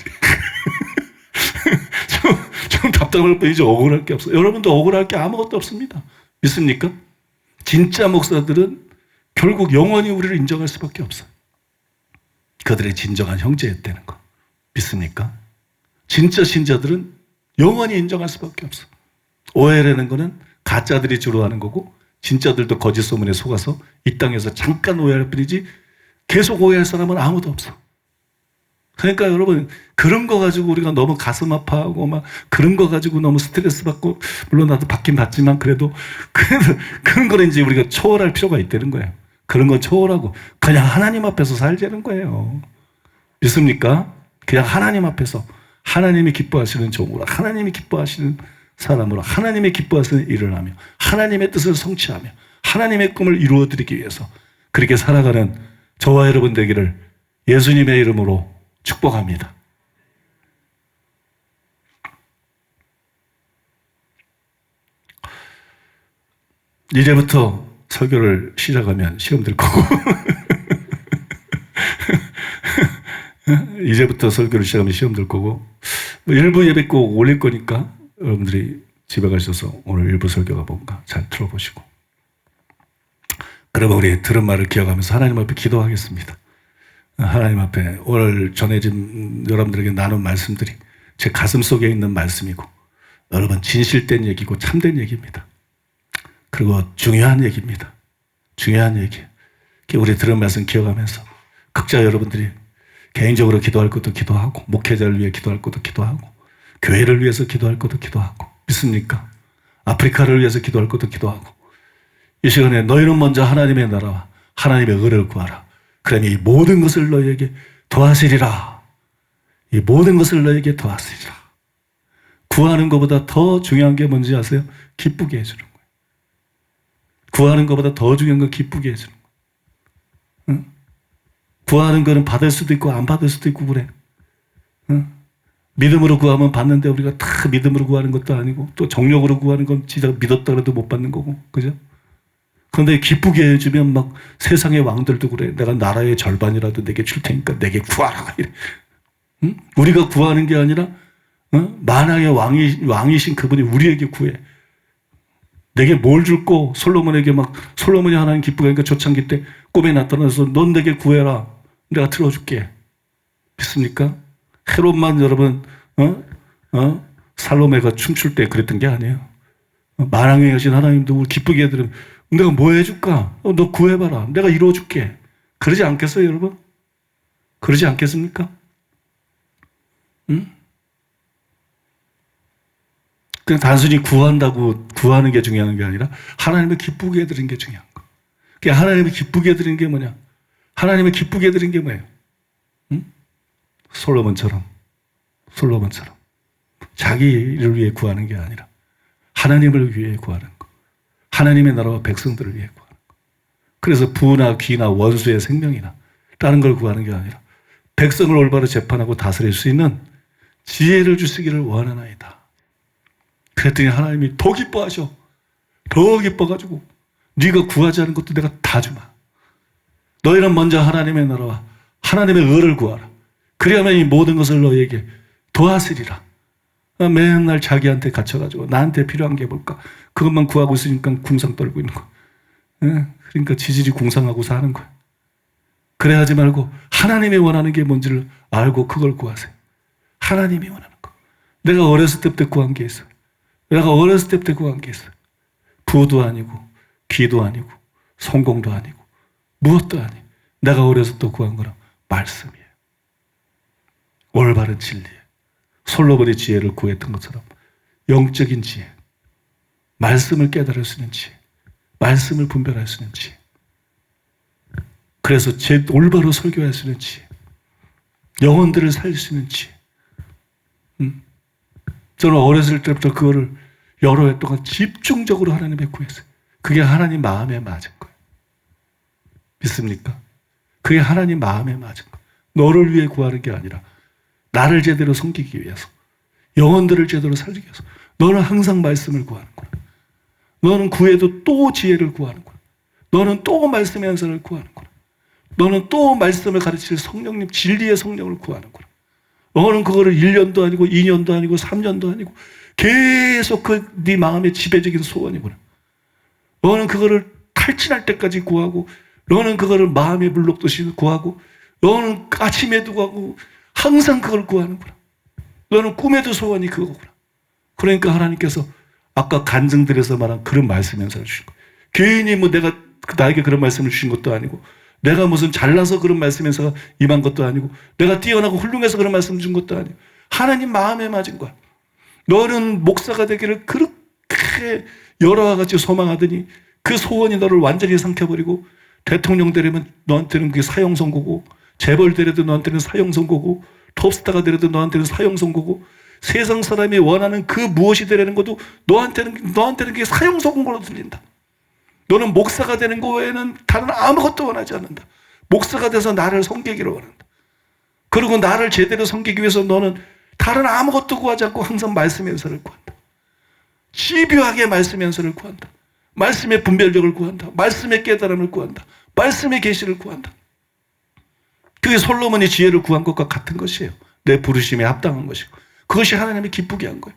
좀 답답할 뿐이지 억울할 게 없어. 여러분도 억울할 게 아무것도 없습니다. 믿습니까? 진짜 목사들은 결국 영원히 우리를 인정할 수밖에 없어요. 그들의 진정한 형제였다는 거. 믿습니까? 진짜 신자들은 영원히 인정할 수밖에 없어. 오해라는 거는 가짜들이 주로 하는 거고, 진짜들도 거짓 소문에 속아서 이 땅에서 잠깐 오해할 뿐이지 계속 오해할 사람은 아무도 없어. 그러니까 여러분, 그런 거 가지고 우리가 너무 가슴 아파하고 막 그런 거 가지고 너무 스트레스 받고, 물론 나도 받긴 받지만 그래도 그런 거는 이제 우리가 초월할 필요가 있다는 거예요. 그런 건 초월하고 그냥 하나님 앞에서 살자는 거예요. 믿습니까? 그냥 하나님 앞에서 하나님이 기뻐하시는 종으로, 하나님이 기뻐하시는 사람으로, 하나님이 기뻐하시는 일을 하며 하나님의 뜻을 성취하며 하나님의 꿈을 이루어드리기 위해서 그렇게 살아가는 저와 여러분 되기를 예수님의 이름으로 축복합니다. 이제부터 설교를 시작하면 시험 들 거고 이제부터 설교를 시작하면 시험 들 거고, 뭐 일부 예배 꼭 올릴 거니까 여러분들이 집에 가셔서 오늘 일부 설교가 뭔가 잘 들어보시고, 그러면 우리 들은 말을 기억하면서 하나님 앞에 기도하겠습니다. 하나님 앞에 오늘 전해진 여러분들에게 나눈 말씀들이 제 가슴 속에 있는 말씀이고, 여러분 진실된 얘기고 참된 얘기입니다. 그리고 중요한 얘기입니다. 중요한 얘기. 우리 들은 말씀 기억하면서 각자 여러분들이 개인적으로 기도할 것도 기도하고, 목회자를 위해 기도할 것도 기도하고, 교회를 위해서 기도할 것도 기도하고, 믿습니까? 아프리카를 위해서 기도할 것도 기도하고, 이 시간에 너희는 먼저 하나님의 나라와 하나님의 의를 구하라. 그러면 이 모든 것을 너희에게 더하시리라. 이 모든 것을 너희에게 더하시리라. 구하는 것보다 더 중요한 게 뭔지 아세요? 기쁘게 해주는 거예요. 구하는 것보다 더 중요한 건 기쁘게 해주는 거예요. 응? 구하는 거는 받을 수도 있고 안 받을 수도 있고 그래. 응? 믿음으로 구하면 받는데 우리가 다 믿음으로 구하는 것도 아니고, 또 정력으로 구하는 건 진짜 믿었다 그래도 못 받는 거고, 그죠? 그런데 기쁘게 해주면 막 세상의 왕들도 그래. 내가 나라의 절반이라도 내게 줄 테니까 내게 구하라. 이래. 응? 우리가 구하는 게 아니라 만왕의 왕이신 그분이 우리에게 구해. 내게 뭘 줄고, 솔로몬에게 막, 솔로몬이 하나님 기쁘게 하니까 초창기 때 꿈에 나타나서 넌 내게 구해라. 내가 들어줄게. 믿습니까? 헤롯만 여러분, 살로메가 춤출 때 그랬던 게 아니에요. 만왕의 여신 하나님도 우리 기쁘게 해드리면 내가 뭐 해줄까? 너 구해봐라. 내가 이루어줄게. 그러지 않겠어요, 여러분? 그러지 않겠습니까? 응? 그냥 단순히 구한다고 구하는 게 중요한 게 아니라 하나님을 기쁘게 해드리는 게 중요한 거. 그게 하나님을 기쁘게 해드리는 게 뭐냐? 하나님을 기쁘게 해드리는 게 뭐예요? 응? 솔로몬처럼 자기를 위해 구하는 게 아니라 하나님을 위해 구하는 거. 하나님의 나라와 백성들을 위해 구하는 거. 그래서 부나 귀나 원수의 생명이나 다른 걸 구하는 게 아니라 백성을 올바로 재판하고 다스릴 수 있는 지혜를 주시기를 원하나이다. 그랬더니 하나님이 더 기뻐하셔. 더 기뻐가지고 네가 구하지 않은 것도 내가 다 주마. 너희는 먼저 하나님의 나라와 하나님의 의를 구하라. 그리하면 이 모든 것을 너희에게 도하시리라. 맨날 자기한테 갇혀가지고 나한테 필요한 게 뭘까? 그것만 구하고 있으니까 궁상 떨고 있는 거야. 그러니까 지질이 궁상하고 사는 거야. 그래 하지 말고 하나님이 원하는 게 뭔지를 알고 그걸 구하세요. 하나님이 원하는 거. 내가 어렸을 때부터 구한 게 있어요. 내가 어렸을 때부터 구한 게 있어요. 부도 아니고 귀도 아니고 성공도 아니고 무엇도 아니고 내가 어렸을 때 구한 거는 말씀이에요. 올바른 진리예요. 솔로몬의 지혜를 구했던 것처럼 영적인 지혜, 말씀을 깨달을 수 있는 지혜, 말씀을 분별할 수 있는 지혜, 그래서 올바로 설교할 수 있는 지혜, 영혼들을 살릴 수 있는 지혜. 저는 어렸을 때부터 그거를 여러 해 동안 집중적으로 하나님께 구했어요. 그게 하나님 마음에 맞은 거예요. 믿습니까? 그게 하나님 마음에 맞은 거예요. 너를 위해 구하는 게 아니라 나를 제대로 섬기기 위해서, 영혼들을 제대로 살리기 위해서. 너는 항상 말씀을 구하는구나. 너는 구해도 또 지혜를 구하는구나. 너는 또 말씀의 한사를 구하는구나. 너는 또 말씀을 가르칠 성령님, 진리의 성령을 구하는구나. 너는 그거를 1년도 아니고 2년도 아니고 3년도 아니고 계속 네 마음의 지배적인 소원이구나. 너는 그거를 탈진할 때까지 구하고, 너는 그거를 마음의 물녹듯이 구하고, 너는 아침에도 구하고 항상 그걸 구하는구나. 너는 꿈에도 소원이 그거구나. 그러니까 하나님께서 아까 간증들에서 말한 그런 말씀 연사를 주신 거예요. 괜히 뭐 내가 나에게 그런 말씀을 주신 것도 아니고, 내가 무슨 잘나서 그런 말씀 연사가 임한 것도 아니고, 내가 뛰어나고 훌륭해서 그런 말씀 준 것도 아니고, 하나님 마음에 맞은 거야. 너는 목사가 되기를 그렇게 여러 가지 소망하더니 그 소원이 너를 완전히 삼켜버리고, 대통령 되려면 너한테는 그게 사형 선고고, 재벌 되려도 너한테는 사형 선고고, 톱스타가 되려도 너한테는 사형 선고고, 세상 사람이 원하는 그 무엇이 되려는 것도 너한테는 그게 사형 선고로 들린다. 너는 목사가 되는 거 외에는 다른 아무것도 원하지 않는다. 목사가 돼서 나를 섬기기를 원한다. 그리고 나를 제대로 섬기기 위해서 너는 다른 아무것도 구하지 않고 항상 말씀의 연설을 구한다. 집요하게 말씀의 연설을 구한다. 말씀의 분별력을 구한다. 말씀의 깨달음을 구한다. 말씀의 계시를 구한다. 그게 솔로몬이 지혜를 구한 것과 같은 것이에요. 내 부르심에 합당한 것이고 그것이 하나님이 기쁘게 한 거예요.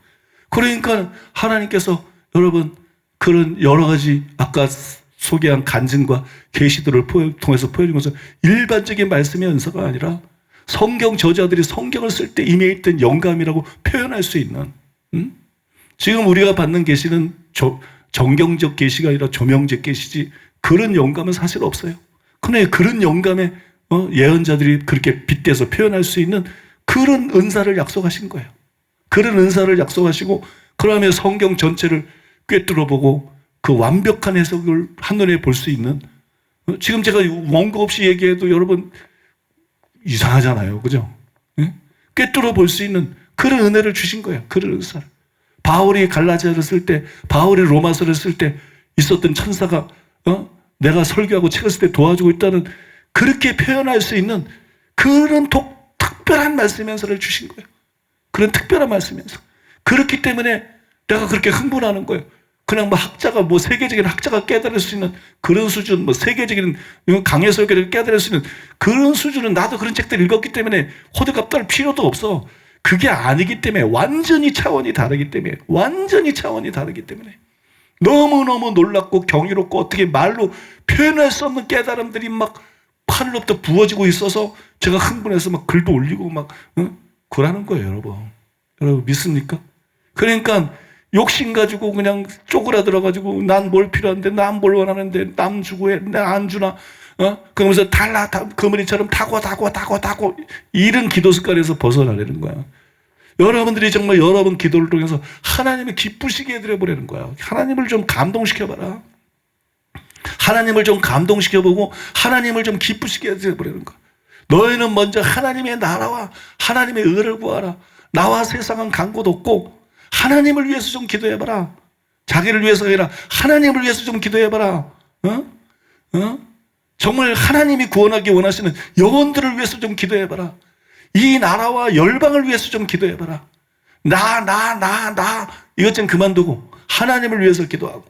그러니까 하나님께서 여러분 그런 여러 가지 아까 소개한 간증과 계시들을 통해서 보여준 것은 일반적인 말씀의 은사가 아니라 성경 저자들이 성경을 쓸 때 임해있던 영감이라고 표현할 수 있는 지금 우리가 받는 계시는 정경적 계시가 아니라 조명적 계시지 그런 영감은 사실 없어요. 그러나 그런 영감에 예언자들이 그렇게 빗대서 표현할 수 있는 그런 은사를 약속하신 거예요. 그런 은사를 약속하시고 그러면 성경 전체를 꿰뚫어보고 그 완벽한 해석을 한눈에 볼 수 있는 지금 제가 원고 없이 얘기해도 여러분 이상하잖아요. 그죠? 꿰뚫어 볼 수 있는 그런 은혜를 주신 거예요. 그런 은사를. 바울이 갈라디아를 쓸 때, 바울이 로마서를 쓸 때 있었던 천사가 내가 설교하고 책을 쓸 때 도와주고 있다는 그렇게 표현할 수 있는 그런 특별한 말씀연서를 주신 거예요. 그런 특별한 말씀연서. 그렇기 때문에 내가 그렇게 흥분하는 거예요. 그냥 뭐 학자가 세계적인 학자가 깨달을 수 있는 그런 수준, 세계적인 강해 설교를 깨달을 수 있는 그런 수준은 나도 그런 책들 읽었기 때문에 호들갑 떨 필요도 없어. 그게 아니기 때문에 완전히 차원이 다르기 때문에 너무너무 놀랍고 경이롭고 어떻게 말로 표현할 수 없는 깨달음들이 막 하늘로부터 부어지고 있어서 제가 흥분해서 막 글도 올리고 막 그러는 거예요, 여러분. 여러분 믿습니까? 그러니까 욕심 가지고 그냥 쪼그라들어가지고 난 뭘 필요한데, 난 뭘 원하는데, 남 주고 해, 내 안 주나, 그러면서 그머리처럼 타고 이런 기도 습관에서 벗어나려는 거야. 여러분들이 정말 여러분 기도를 통해서 하나님이 기쁘시게 해드려보려는 거야. 하나님을 좀 감동시켜봐라. 하나님을 좀 감동시켜보고 하나님을 좀 기쁘시게 해드려보려는 거야. 너희는 먼저 하나님의 나라와 하나님의 의를 구하라. 나와 세상은 간 곳 없고 하나님을 위해서 좀 기도해봐라. 자기를 위해서가 아니라 하나님을 위해서 좀 기도해봐라. 정말 하나님이 구원하기 원하시는 영혼들을 위해서 좀 기도해봐라. 이 나라와 열방을 위해서 좀 기도해봐라. 나 이것 좀 그만두고 하나님을 위해서 기도하고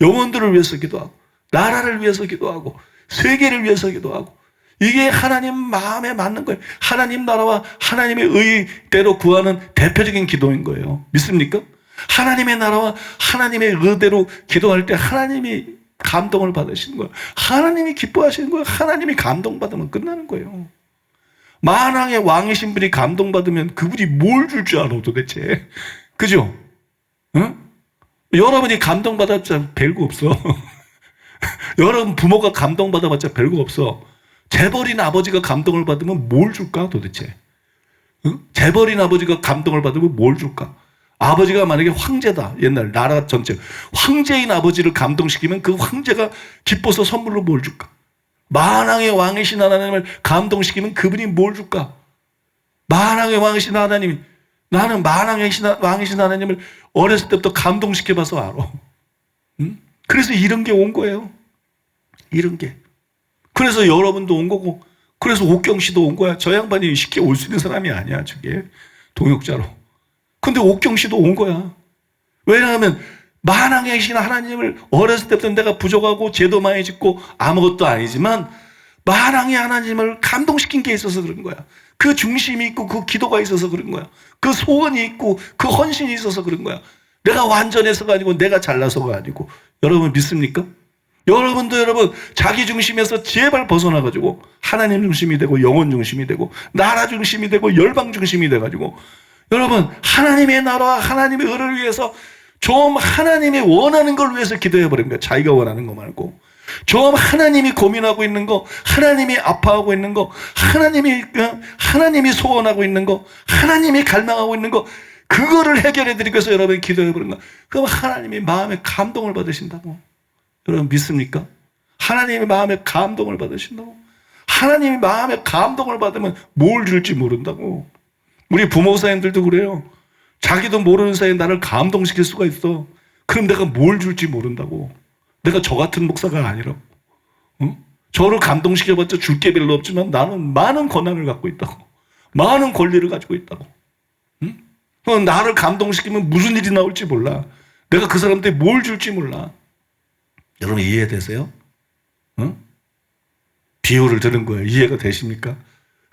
영혼들을 위해서 기도하고 나라를 위해서 기도하고 세계를 위해서 기도하고 이게 하나님 마음에 맞는 거예요. 하나님 나라와 하나님의 의대로 구하는 대표적인 기도인 거예요. 믿습니까? 하나님의 나라와 하나님의 의대로 기도할 때 하나님이 감동을 받으시는 거예요. 하나님이 기뻐하시는 거예요. 하나님이 감동받으면 끝나는 거예요. 만왕의 왕이신 분이 감동받으면 그분이 뭘 줄 줄 알아 도대체. 그죠? 여러분이 감동받았자 별거 없어. 여러분 부모가 감동받아봤자 별거 없어. 재벌인 아버지가 감동을 받으면 뭘 줄까 도대체? 재벌인 아버지가 감동을 받으면 뭘 줄까? 아버지가 만약에 황제다. 옛날 나라 전체 황제인 아버지를 감동시키면 그 황제가 기뻐서 선물로 뭘 줄까? 만왕의 왕이신 하나님을 감동시키면 그분이 뭘 줄까? 만왕의 왕이신 하나님이 나는 만왕의 왕이신 하나님을 어렸을 때부터 감동시켜봐서 알아. 그래서 이런 게 온 거예요. 이런 게. 그래서 여러분도 온 거고 그래서 옥경 씨도 온 거야. 저 양반이 쉽게 올 수 있는 사람이 아니야. 저게 동역자로. 근데 옥경 씨도 온 거야. 왜냐하면 만왕의 신 하나님을 어렸을 때부터 내가 부족하고 죄도 많이 짓고 아무것도 아니지만 만왕의 하나님을 감동시킨 게 있어서 그런 거야. 그 중심이 있고 그 기도가 있어서 그런 거야. 그 소원이 있고 그 헌신이 있어서 그런 거야. 내가 완전해서가 아니고 내가 잘나서가 아니고. 여러분 믿습니까? 여러분도 여러분 자기 중심에서 제발 벗어나가지고 하나님 중심이 되고 영혼 중심이 되고 나라 중심이 되고 열방 중심이 돼가지고 여러분 하나님의 나라와 하나님의 의를 위해서 좀 하나님이 원하는 걸 위해서 기도해버린 거야. 자기가 원하는 거 말고 좀 하나님이 고민하고 있는 거, 하나님이 아파하고 있는 거, 하나님이 소원하고 있는 거, 하나님이 갈망하고 있는 거, 그거를 해결해드리기 위해서 여러분이 기도해버린 거야. 그럼 하나님이 마음에 감동을 받으신다고. 여러분 믿습니까? 하나님의 마음에 감동을 받으신다고. 하나님이 마음에 감동을 받으면 뭘 줄지 모른다고. 우리 부모 사님들도 그래요. 자기도 모르는 사이에 나를 감동시킬 수가 있어. 그럼 내가 뭘 줄지 모른다고. 내가 저 같은 목사가 아니라고. 저를 감동시켜봤자 줄 게 별로 없지만 나는 많은 권한을 갖고 있다고. 많은 권리를 가지고 있다고. 나를 감동시키면 무슨 일이 나올지 몰라. 내가 그 사람한테 뭘 줄지 몰라. 여러분 이해되세요? 비유를 들은 거예요. 이해가 되십니까?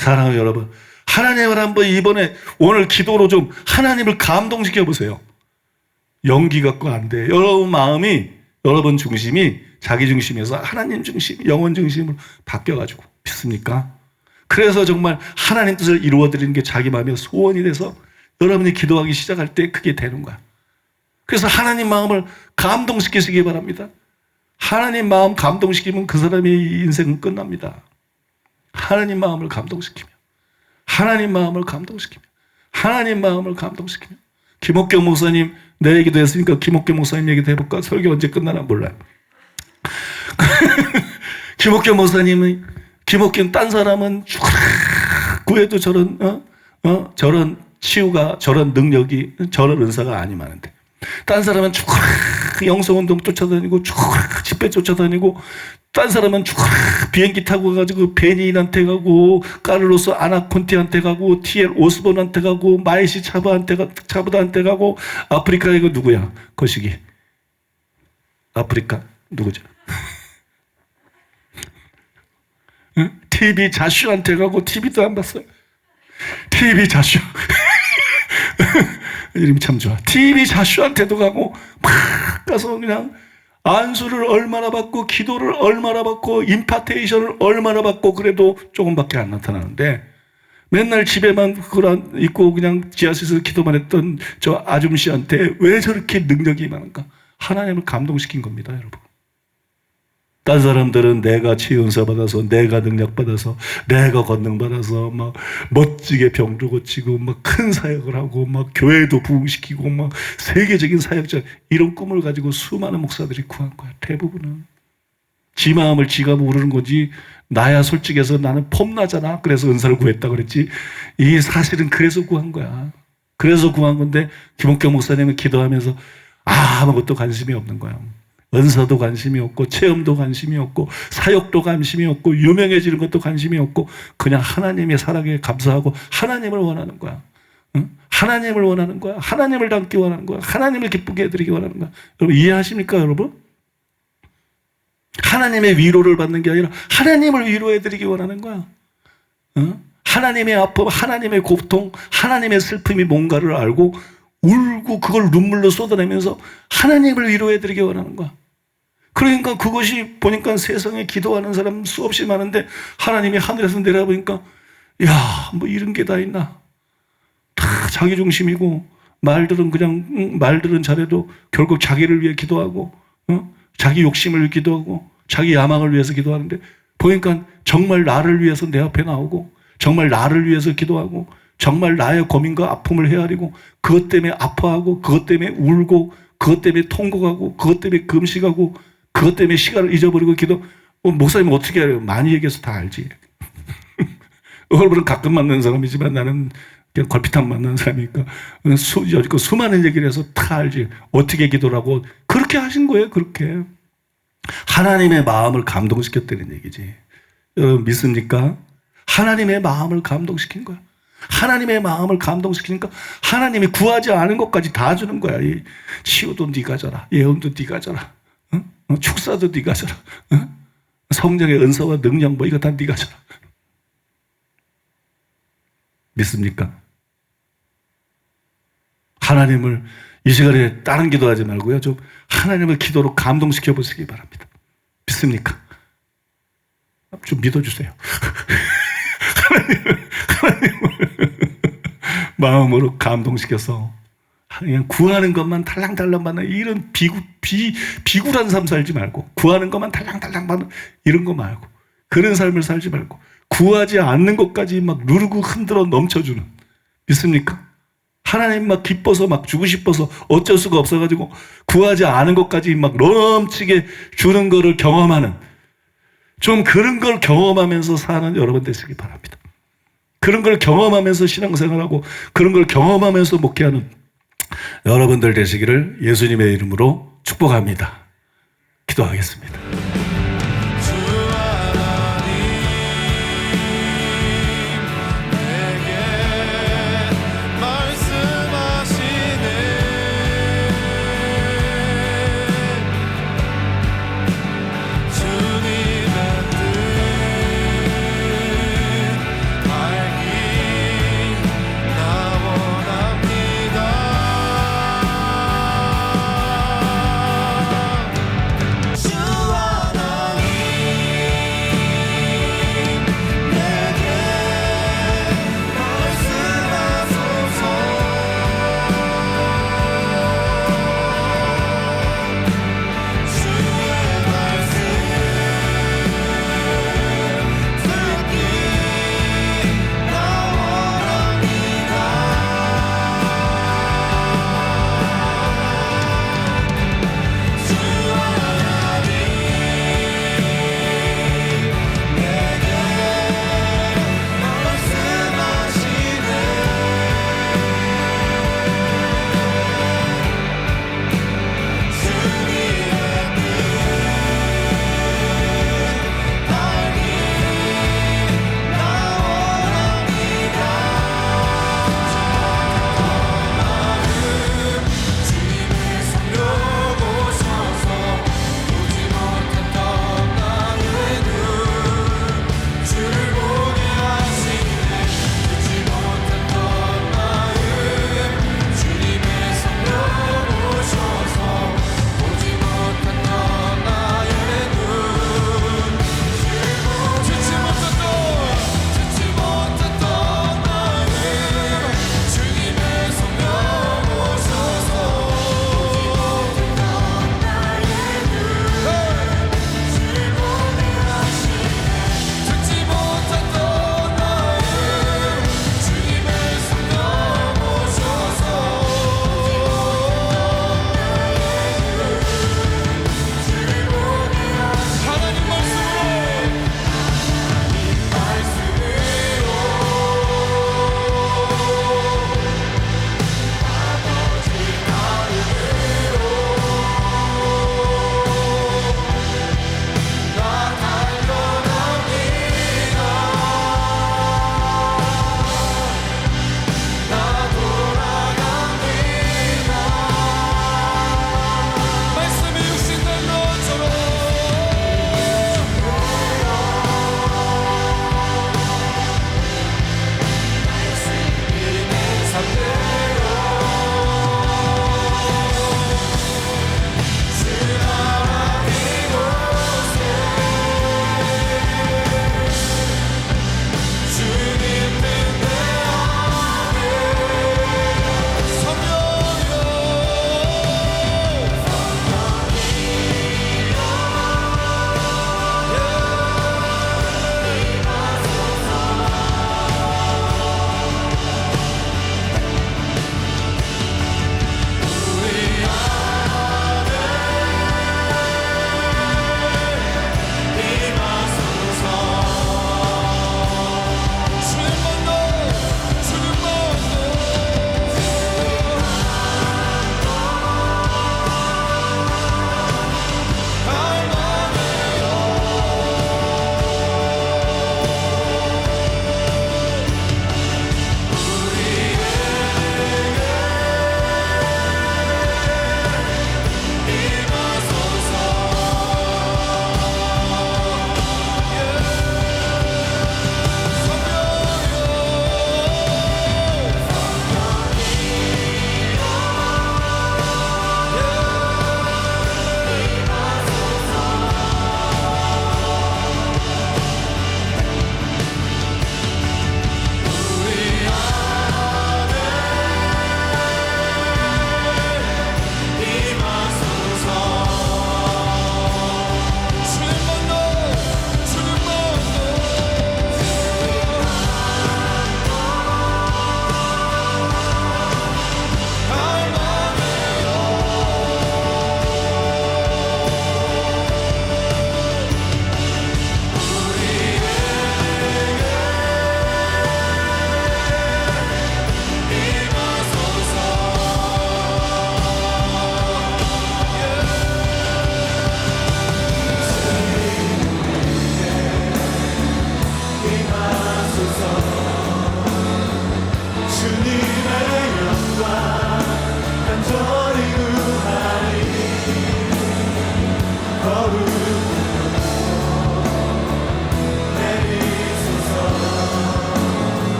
사랑하는 여러분, 하나님을 한번 이번에 오늘 기도로 좀 하나님을 감동시켜 보세요. 연기 갖고 안 돼. 여러분 마음이, 여러분 중심이 자기 중심에서 하나님 중심, 영혼 중심으로 바뀌어가지고, 믿습니까? 그래서 정말 하나님 뜻을 이루어드리는 게 자기 마음의 소원이 돼서 여러분이 기도하기 시작할 때 그게 되는 거야. 그래서 하나님 마음을 감동시키시기 바랍니다. 하나님 마음 감동시키면 그 사람의 인생은 끝납니다. 하나님 마음을 감동시키며, 하나님 마음을 감동시키며, 하나님 마음을 감동시키며. 김옥경 목사님, 내 얘기도 했으니까 김옥경 목사님 얘기도 해볼까? 설교 언제 끝나나 몰라요. 김옥경 목사님은, 김옥경 딴 사람은 구해도 저런 저런 치유가, 저런 능력이, 저런 은사가 아니만한데, 딴 사람은 영성운동 쫓아다니고 집회 쫓아다니고, 딴 사람은 비행기 타고 가지고 베니인한테 가고, 카를로스 아나콘티한테 가고, TL 오스본한테 가고, 마이시 차브다한테 가고, 아프리카 이거 누구야? 거시기 아프리카 누구죠? 응? TV 자슈한테 가고, TV도 안 봤어요. TV 자슈 이름이 참 좋아. TV 자슈한테도 가고, 막 가서 그냥 안수를 얼마나 받고, 기도를 얼마나 받고, 임파테이션을 얼마나 받고, 그래도 조금밖에 안 나타나는데, 맨날 집에만 그걸 입고 그냥 지하실에서 기도만 했던 저 아줌씨한테 왜 저렇게 능력이 많은가? 하나님을 감동시킨 겁니다, 여러분. 딴 사람들은 내가 치유 은사 받아서, 내가 능력 받아서, 내가 권능 받아서 막 멋지게 병도 고치고, 막 큰 사역을 하고, 막 교회도 부흥시키고, 막 세계적인 사역자, 이런 꿈을 가지고 수많은 목사들이 구한 거야. 대부분은 지 마음을 지가 모르는 거지. 나야 솔직해서 나는 폼나잖아, 그래서 은사를 구했다 그랬지. 이게 사실은 그래서 구한 거야. 그래서 구한 건데, 김옥경 목사님은 기도하면서 아무것도 관심이 없는 거야. 은사도 관심이 없고, 체험도 관심이 없고, 사역도 관심이 없고, 유명해지는 것도 관심이 없고, 그냥 하나님의 사랑에 감사하고 하나님을 원하는 거야. 응? 하나님을 원하는 거야. 하나님을 닮기 원하는 거야. 하나님을 기쁘게 해드리기 원하는 거야. 여러분 이해하십니까, 여러분? 하나님의 위로를 받는 게 아니라 하나님을 위로해드리기 원하는 거야. 응? 하나님의 아픔, 하나님의 고통, 하나님의 슬픔이 뭔가를 알고 울고 그걸 눈물로 쏟아내면서 하나님을 위로해드리기 원하는 거야. 그러니까 그것이 보니까 세상에 기도하는 사람 수없이 많은데, 하나님이 하늘에서 내려보니까, 야, 뭐 이런 게 다 있나? 다 자기 중심이고, 말들은 그냥 말들은 잘해도 결국 자기를 위해 기도하고, 자기 욕심을 위해 기도하고, 자기 야망을 위해서 기도하는데, 보니까 정말 나를 위해서 내 앞에 나오고, 정말 나를 위해서 기도하고, 정말 나의 고민과 아픔을 헤아리고, 그것 때문에 아파하고, 그것 때문에 울고, 그것 때문에 통곡하고, 그것 때문에 금식하고, 그것 때문에 시간을 잊어버리고 기도. 목사님 어떻게 알아요? 많이 얘기해서 다 알지. 여러분은 가끔 만나는 사람이지만 나는 그냥 걸핏하면 만나는 사람이니까 수많은 얘기를 해서 다 알지. 어떻게 기도라고. 그렇게 하신 거예요, 그렇게. 하나님의 마음을 감동시켰다는 얘기지. 여러분 믿습니까? 하나님의 마음을 감동시킨 거야. 하나님의 마음을 감동시키니까 하나님이 구하지 않은 것까지 다 주는 거야. 이 치유도 네가 져라, 예언도 네가 져라, 축사도 네가 져라, 성령의 은사와 능력 뭐 이거 다 네가 져라. 믿습니까? 하나님을 이 시간에 다른 기도하지 말고요, 좀 하나님을 기도로 감동시켜 보시기 바랍니다. 믿습니까? 좀 믿어주세요. 하나님을 마음으로 감동시켜서 그냥 구하는 것만 달랑달랑 받는 이런 비굴한 삶 살지 말고, 구하는 것만 달랑달랑 받는 이런 거 말고, 그런 삶을 살지 말고, 구하지 않는 것까지 막 누르고 흔들어 넘쳐주는, 믿습니까? 하나님 막 기뻐서 막 주고 싶어서 어쩔 수가 없어가지고 구하지 않은 것까지 막 넘치게 주는 거를 경험하는, 좀 그런 걸 경험하면서 사는 여러분 되시기 바랍니다. 그런 걸 경험하면서 신앙생활하고, 그런 걸 경험하면서 목회하는 여러분들 되시기를 예수님의 이름으로 축복합니다. 기도하겠습니다.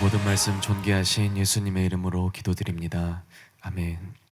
모든 말씀 존귀하신 예수님의 이름으로 기도드립니다. 아멘.